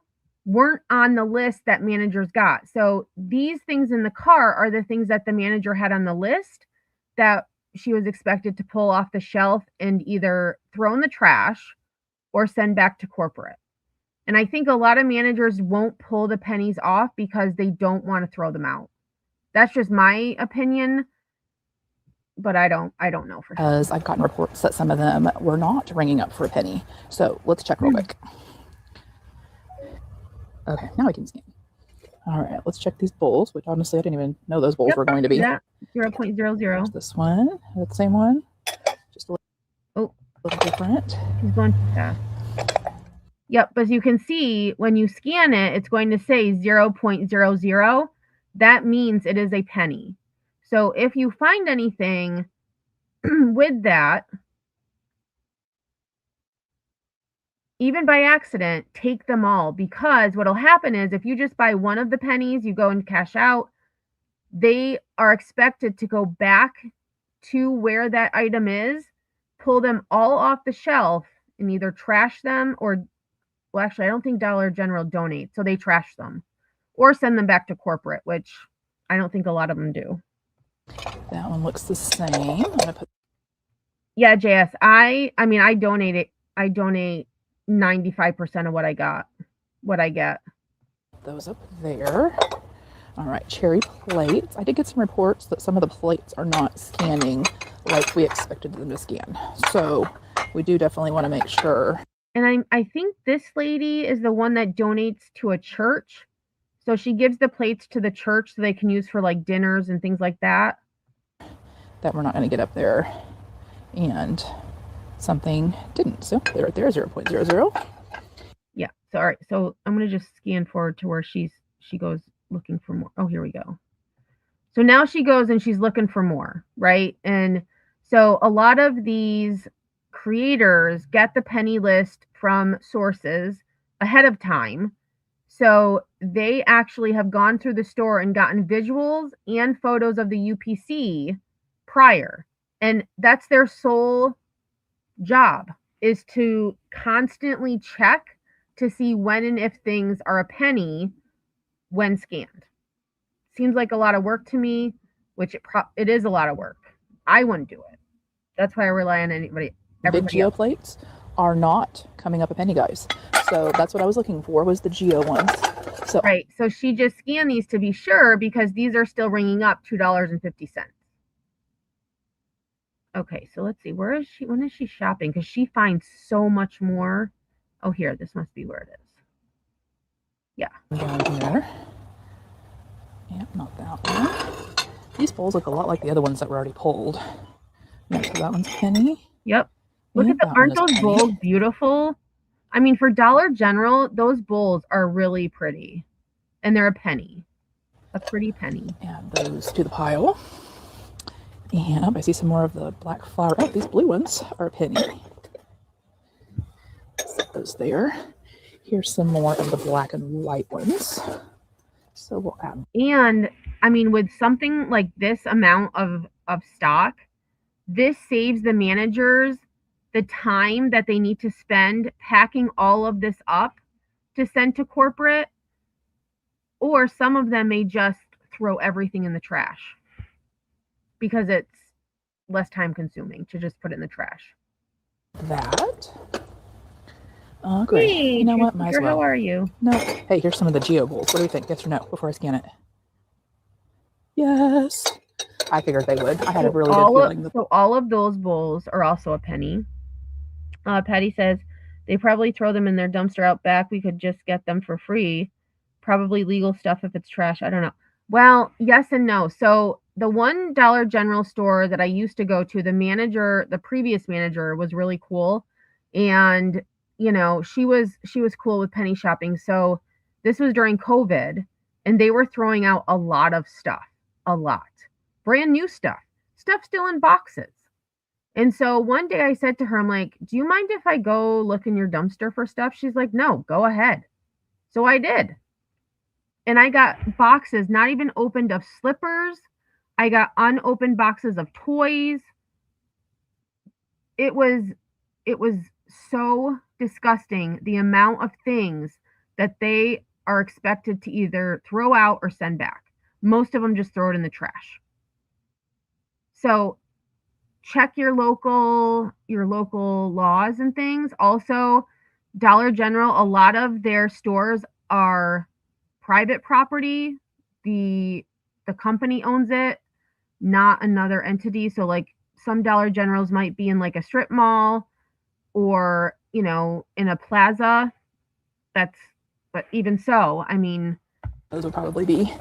weren't on the list that managers got. So these things in the car are the things that the manager had on the list that she was expected to pull off the shelf and either throw in the trash or send back to corporate. And I think a lot of managers won't pull the pennies off because they don't want to throw them out. That's just my opinion, but I don't know for sure. Because I've gotten reports that some of them were not ringing up for a penny. So let's check real quick. Okay, now I can scan. All right, let's check these bowls, which honestly I didn't even know those bowls were going to be. Yeah, 0.00. This one, the same one. Just a little different. He's going too fast. Yep, but you can see when you scan it, it's going to say 0.00. That means it is a penny. So if you find anything with that, even by accident, take them all, because what'll happen is if you just buy one of the pennies, you go and cash out, they are expected to go back to where that item is, pull them all off the shelf and either trash them or, well, actually, I don't think Dollar General donates, so they trash them or send them back to corporate, which I don't think a lot of them do. That one looks the same. I'm gonna put... Yeah, JS, I mean, I donate 95% of what I get. Those up there. All right, cherry plates. I did get some reports that some of the plates are not scanning like we expected them to scan. So we do definitely want to make sure. And I think this lady is the one that donates to a church. So she gives the plates to the church so they can use for like dinners and things like that. That we're not going to get up there. And something didn't. So they're right there, 0.00. Yeah. So all right. So I'm going to just scan forward to where she goes looking for more. Oh, here we go. So now she goes and she's looking for more, right? And so a lot of these creators get the penny list from sources ahead of time. So they actually have gone through the store and gotten visuals and photos of the UPC prior. And that's their sole job, is to constantly check to see when and if things are a penny when scanned. Seems like a lot of work to me, which it is a lot of work. I wouldn't do it. That's why I rely on everybody Big geo plates are not coming up a penny, guys. So that's what I was looking for, was the geo ones. So right. So she just scanned these to be sure, because these are still ringing up $2.50. Okay, so let's see. Where is she? When is she shopping? Because she finds so much more. Oh, here. This must be where it is. Yeah. Down here. Yep, not that one. These bowls look a lot like the other ones that were already pulled. Yeah, so that one's penny. Yep. Look at aren't those bowls beautiful? I mean, for Dollar General, those bowls are really pretty. And they're a penny. A pretty penny. Add those to the pile. And I see some more of the black flower. Oh, these blue ones are a penny. Set those there. Here's some more of the black and white ones. So we'll add. And I mean, with something like this amount of stock, this saves the managers the time that they need to spend packing all of this up to send to corporate, or some of them may just throw everything in the trash because it's less time consuming to just put it in the trash. That. Oh, great. Hey, you know what? Might as well. How are you? No. Hey, here's some of the geo bowls. What do you think? Yes or no before I scan it? Yes. I figured they would. I had a really good feeling. So all of those bowls are also a penny. Patty says they probably throw them in their dumpster out back. We could just get them for free. Probably legal stuff if it's trash. I don't know. Well, yes and no. So the one Dollar General store that I used to go to, the previous manager was really cool. And, you know, she was cool with penny shopping. So this was during COVID and they were throwing out a lot of stuff, a lot. Brand new stuff still in boxes. And so one day I said to her, I'm like, do you mind if I go look in your dumpster for stuff? She's like, no, go ahead. So I did. And I got boxes, not even opened, of slippers, I got unopened boxes of toys. It was so disgusting, the amount of things that they are expected to either throw out or send back. Most of them just throw it in the trash. So check your local laws and things. Also, Dollar General, a lot of their stores are private property. The company owns it, not another entity. So like some Dollar Generals might be in like a strip mall or, you know, in a plaza. But even so, I mean, those would probably be.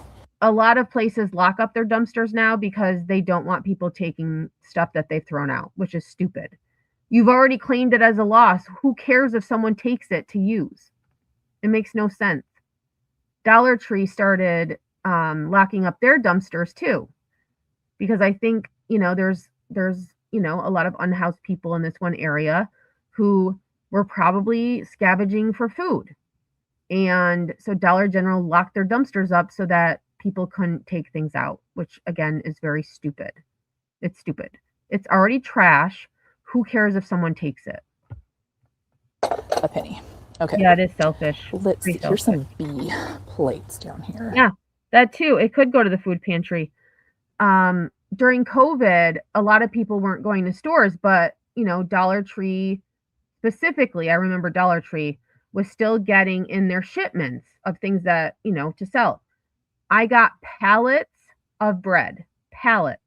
A lot of places lock up their dumpsters now because they don't want people taking stuff that they've thrown out, which is stupid. You've already claimed it as a loss. Who cares if someone takes it to use? It makes no sense. Dollar Tree started locking up their dumpsters too, because I think, you know, there's you know, a lot of unhoused people in this one area who were probably scavenging for food. And so Dollar General locked their dumpsters up so that people couldn't take things out, which again is very stupid. It's stupid. It's already trash. Who cares if someone takes it? A penny. Okay. Yeah, it is selfish. Let's see. Here's some B plates down here. Yeah, that too. It could go to the food pantry. During COVID, a lot of people weren't going to stores, but, you know, Dollar Tree specifically, I remember Dollar Tree was still getting in their shipments of things that, you know, to sell. I got pallets of bread, pallets.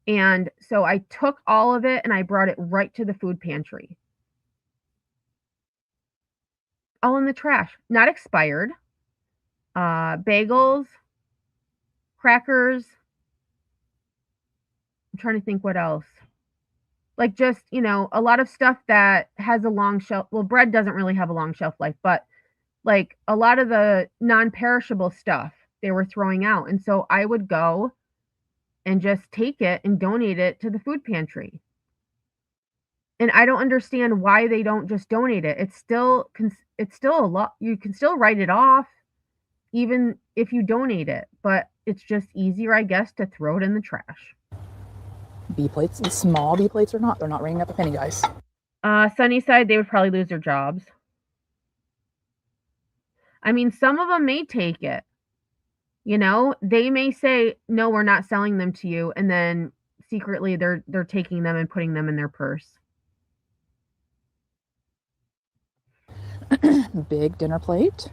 And so I took all of it and I brought it right to the food pantry. All in the trash, not expired. Bagels, crackers. I'm trying to think what else. Like just, you know, a lot of stuff that has a long shelf. Well, bread doesn't really have a long shelf life, but like a lot of the non-perishable stuff they were throwing out. And so I would go and just take it and donate it to the food pantry. And I don't understand why they don't just donate it. It's still a lot. You can still write it off even if you donate it, but it's just easier, I guess, to throw it in the trash. B plates, the small B plates or not, they're not ringing up a penny, guys. Sunnyside, they would probably lose their jobs. I mean, some of them may take it. You know, they may say, no, we're not selling them to you. And then secretly they're taking them and putting them in their purse. Big dinner plate.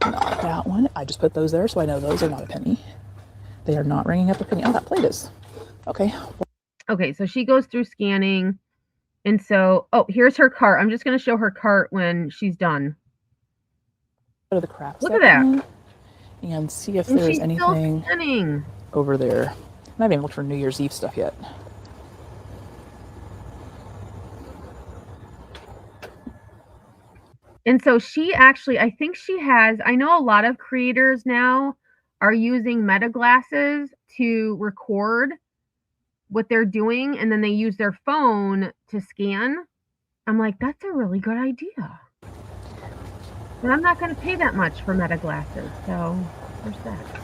Not that one. I just put those there so I know those are not a penny. They are not ringing up a penny. Oh, that plate is. Okay. Okay, so she goes through scanning. And so, oh, here's her cart. I'm just going to show her cart when she's done. Go to the craft Look at that. And see if there's anything over there. I haven't even looked for New Year's Eve stuff yet. And so she actually, I think she has, I know a lot of creators now are using meta glasses to record what they're doing, and then they use their phone to scan. I'm like, that's a really good idea. But I'm not going to pay that much for meta glasses, so there's that.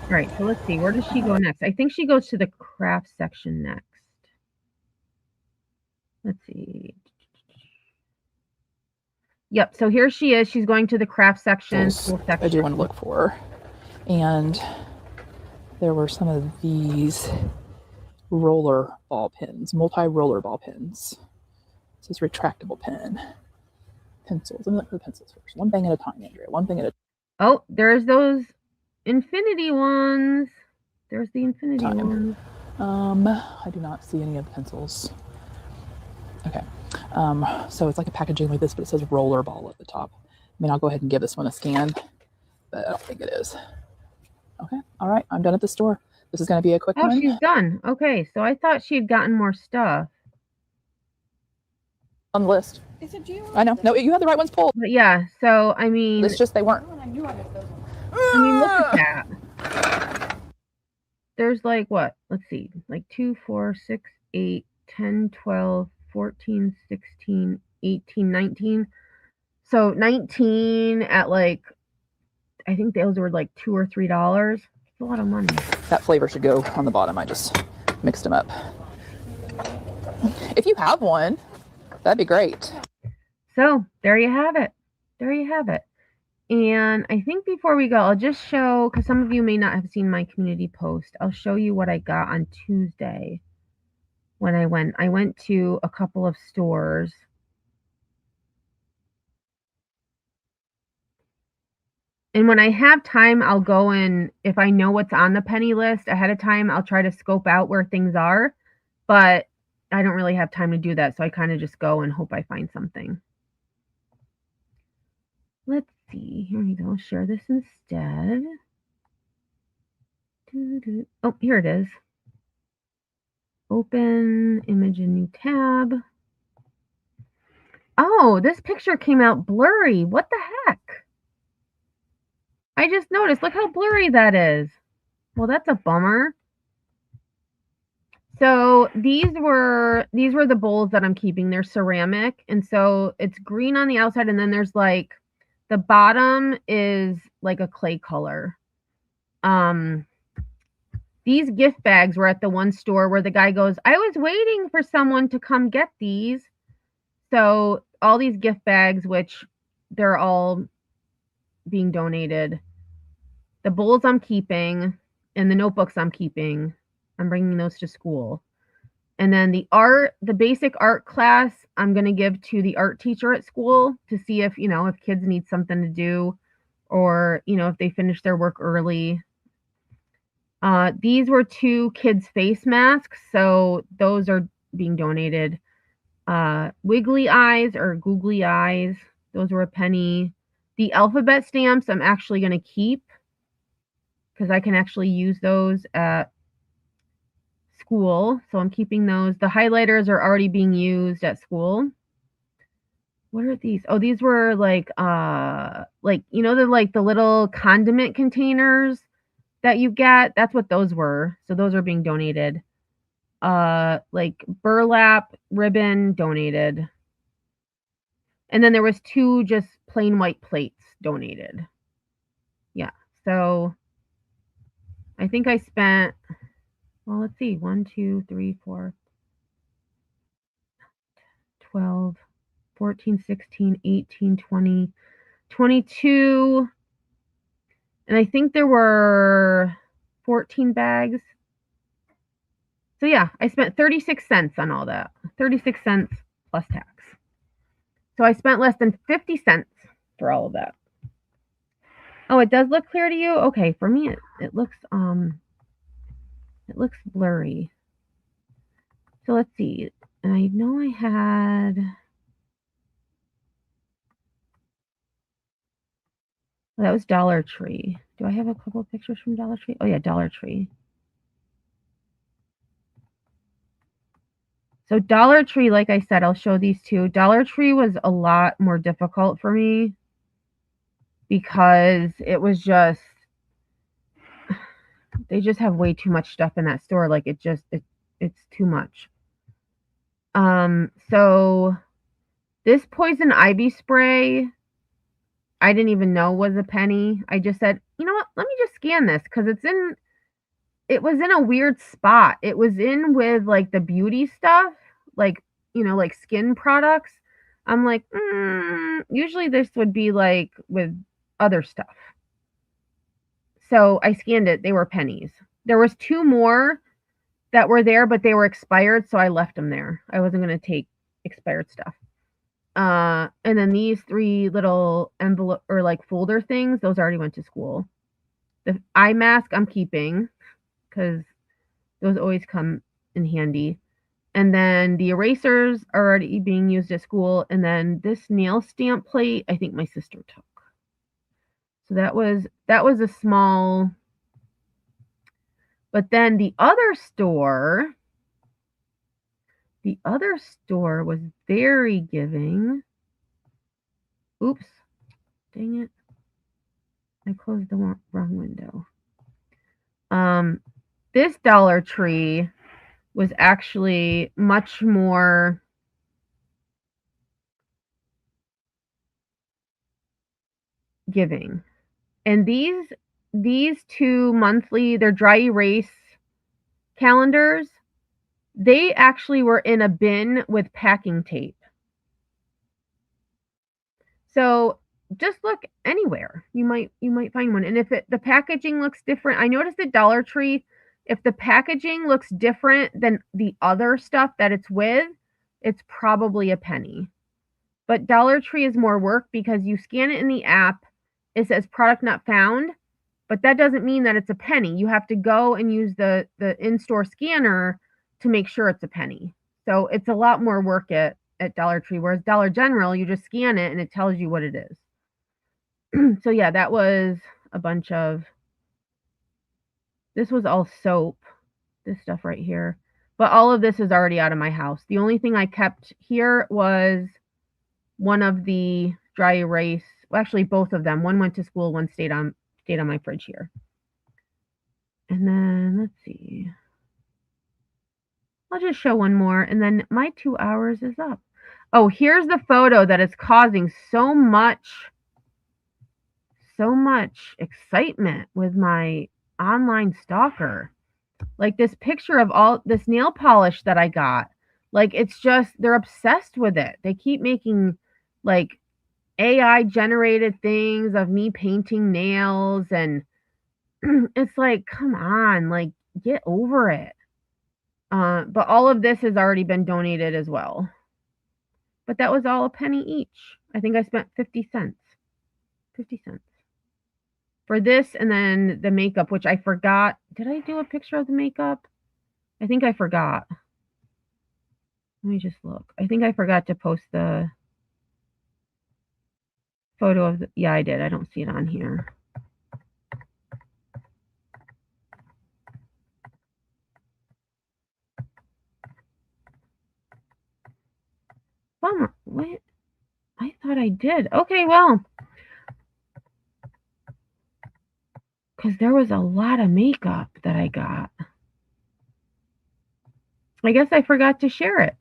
All right, so let's see. Where does she go next? I think she goes to the craft section next. Let's see. Yep, so here she is. She's going to the craft section, school section. I do want to look for. And there were some of these roller ball pins, multi-roller ball pins. This is retractable pen. Pencils. Let me look for the pencils first. One thing at a time, Andrea. One thing at a time. Oh, there's those infinity ones. There's the infinity ones. I do not see any of the pencils. Okay. So it's like a packaging like this, but it says roller ball at the top. I mean, I'll go ahead and give this one a scan, but I don't think it is. Okay. All right. I'm done at the store. This is going to be a quick one. Oh, she's done. Okay. So I thought she had gotten more stuff. On the list. I know. No, you had the right ones pulled. But yeah. So, I mean. It's just they weren't. I mean, look at that. There's like what? Let's see. Like 2, 4, 6, 8, 10, 12, 14, 16, 18, 19. So 19 at like, I think those were like $2 or $3. It's a lot of money. That flavor should go on the bottom. I just mixed them up. If you have one, that'd be great. So there you have it. There you have it. And I think before we go, I'll just show, because some of you may not have seen my community post, I'll show you what I got on Tuesday when I went. I went to a couple of stores. And when I have time, I'll go and if I know what's on the penny list ahead of time, I'll try to scope out where things are. But I don't really have time to do that. So I kind of just go and hope I find something. Let's see. Here we go. Share this instead. Oh, here it is. Open image in new tab. Oh, this picture came out blurry. What the heck? I just noticed. Look how blurry that is. Well, that's a bummer. So these were the bowls that I'm keeping. They're ceramic, and so it's green on the outside, and then there's like the bottom is like a clay color. These gift bags were at the one store where the guy goes, I was waiting for someone to come get these. So all these gift bags, which they're all being donated. The bowls I'm keeping and the notebooks I'm keeping. I'm bringing those to school. And then the basic art class, I'm going to give to the art teacher at school to see if, if kids need something to do or, if they finish their work early. These were 2 kids' face masks, so those are being donated. Wiggly eyes or googly eyes, those were a penny. The alphabet stamps I'm actually going to keep because I can actually use those at school, so I'm keeping those. The highlighters are already being used at school. What are these? Oh, these were like they're like the little condiment containers that you get. That's what those were. So those are being donated. Like burlap ribbon donated. And then there was 2 just plain white plates donated. Yeah. So I think I spent, well, let's see, 1, 2, 3, 4, 12, 14, 16, 18, 20, 22. And I think there were 14 bags. So yeah, I spent 36 cents on all that. 36 cents plus tax. So I spent less than 50 cents for all of that. Oh, it does look clear to you? Okay, for me it looks blurry. So let's see. And I know I had that was Dollar Tree. Do I have a couple of pictures from Dollar Tree? Oh yeah, Dollar Tree. So Dollar Tree, like I said, I'll show these 2. Dollar Tree was a lot more difficult for me because it was just, they just have way too much stuff in that store. Like it's too much. So this poison ivy spray, I didn't even know was a penny. I just said, you know what? Let me just scan this because it was in a weird spot. It was in with like the beauty stuff, like, like skin products. I'm like, usually this would be like with other stuff. So I scanned it. They were pennies. There was 2 more that were there, but they were expired. So I left them there. I wasn't going to take expired stuff. And then these 3 little envelope or like folder things, those already went to school. The eye mask I'm keeping because those always come in handy. And then the erasers are already being used at school. And then this nail stamp plate, I think my sister took. So that was a small. But then the other store was very giving. Oops, dang it. I closed the wrong window. This Dollar Tree was actually much more giving. And these these two monthly, they're dry erase calendars. They actually were in a bin with packing tape. So just look anywhere. You might find one. And if the packaging looks different, I noticed at Dollar Tree, if the packaging looks different than the other stuff that it's with, it's probably a penny. But Dollar Tree is more work because you scan it in the app, it says product not found, but that doesn't mean that it's a penny. You have to go and use the in-store scanner to make sure it's a penny. So it's a lot more work at Dollar Tree, whereas Dollar General, you just scan it and it tells you what it is. So yeah, that was a bunch of, this was all soap, this stuff right here. But all of this is already out of my house. The only thing I kept here was one of the dry erase, well, actually both of them. One went to school, one stayed on my fridge here. And then let's see. I'll just show one more and then my 2 hours is up. Oh, here's the photo that is causing so much excitement with my online stalker. Like this picture of all this nail polish that I got. Like it's just, they're obsessed with it. They keep making like AI generated things of me painting nails, and it's like, come on, like get over it. But all of this has already been donated as well. But that was all a penny each. I think I spent 50 cents. 50 cents. For this, and then the makeup, which I forgot. Did I do a picture of the makeup? I think I forgot. Let me just look. I think I forgot to post the photo of the, yeah, I did. I don't see it on here. Bummer. What? I thought I did. Okay, well. Because there was a lot of makeup that I got. I guess I forgot to share it.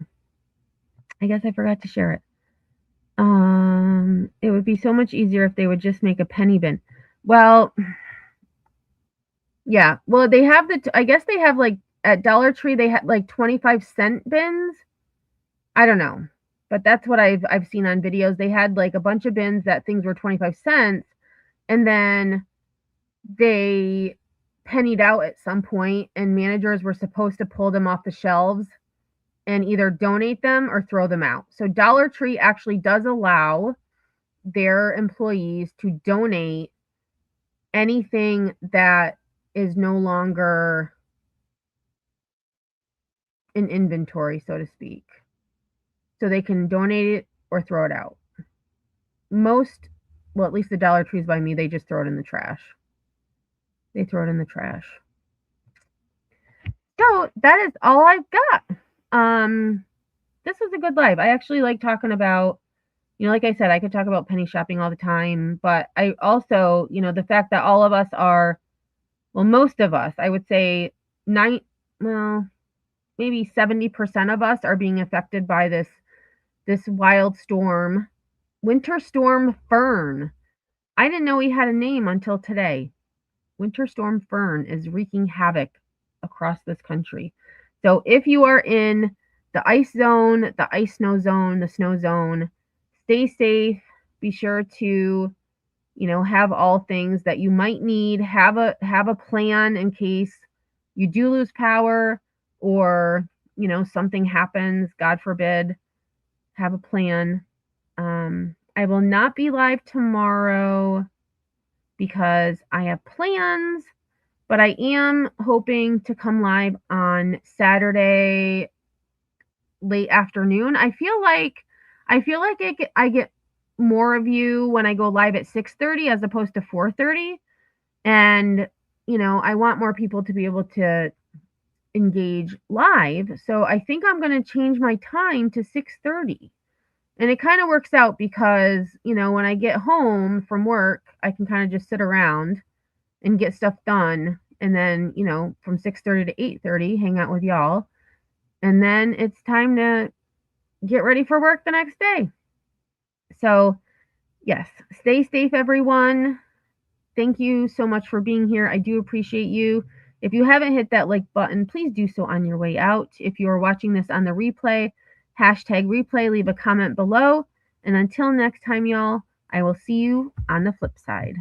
It would be so much easier if they would just make a penny bin. Well, yeah. Well, they have I guess they have like at Dollar Tree, they had like 25-cent bins. I don't know. But that's what I've seen on videos. They had like a bunch of bins that things were 25 cents, and then they pennied out at some point, and managers were supposed to pull them off the shelves and either donate them or throw them out. So Dollar Tree actually does allow their employees to donate anything that is no longer in inventory, so to speak. So they can donate it or throw it out. Most, well, at least the Dollar Trees by me, they just throw it in the trash. They throw it in the trash. So that is all I've got. This was a good live. I actually like talking about, like I said, I could talk about penny shopping all the time, but I also, the fact that all of us are, well, most of us, I would say maybe 70% of us are being affected by this wild storm, Winter Storm Fern. I didn't know he had a name until today. Winter Storm Fern is wreaking havoc across this country. So if you are in the ice zone, the ice snow zone, the snow zone, stay safe. Be sure to, have all things that you might need. Have a plan in case you do lose power or, something happens, God forbid. Have a plan. I will not be live tomorrow because I have plans, but I am hoping to come live on Saturday late afternoon. I feel like I get more of you when I go live at 6:30 as opposed to 4:30, and I want more people to be able to engage live. So I think I'm going to change my time to 6:30. And it kind of works out because, when I get home from work, I can kind of just sit around and get stuff done. And then, from 6:30 to 8:30, hang out with y'all. And then it's time to get ready for work the next day. So, yes, stay safe, everyone. Thank you so much for being here. I do appreciate you. If you haven't hit that like button, please do so on your way out. If you are watching this on the replay, #replay, leave a comment below. And until next time, y'all, I will see you on the flip side.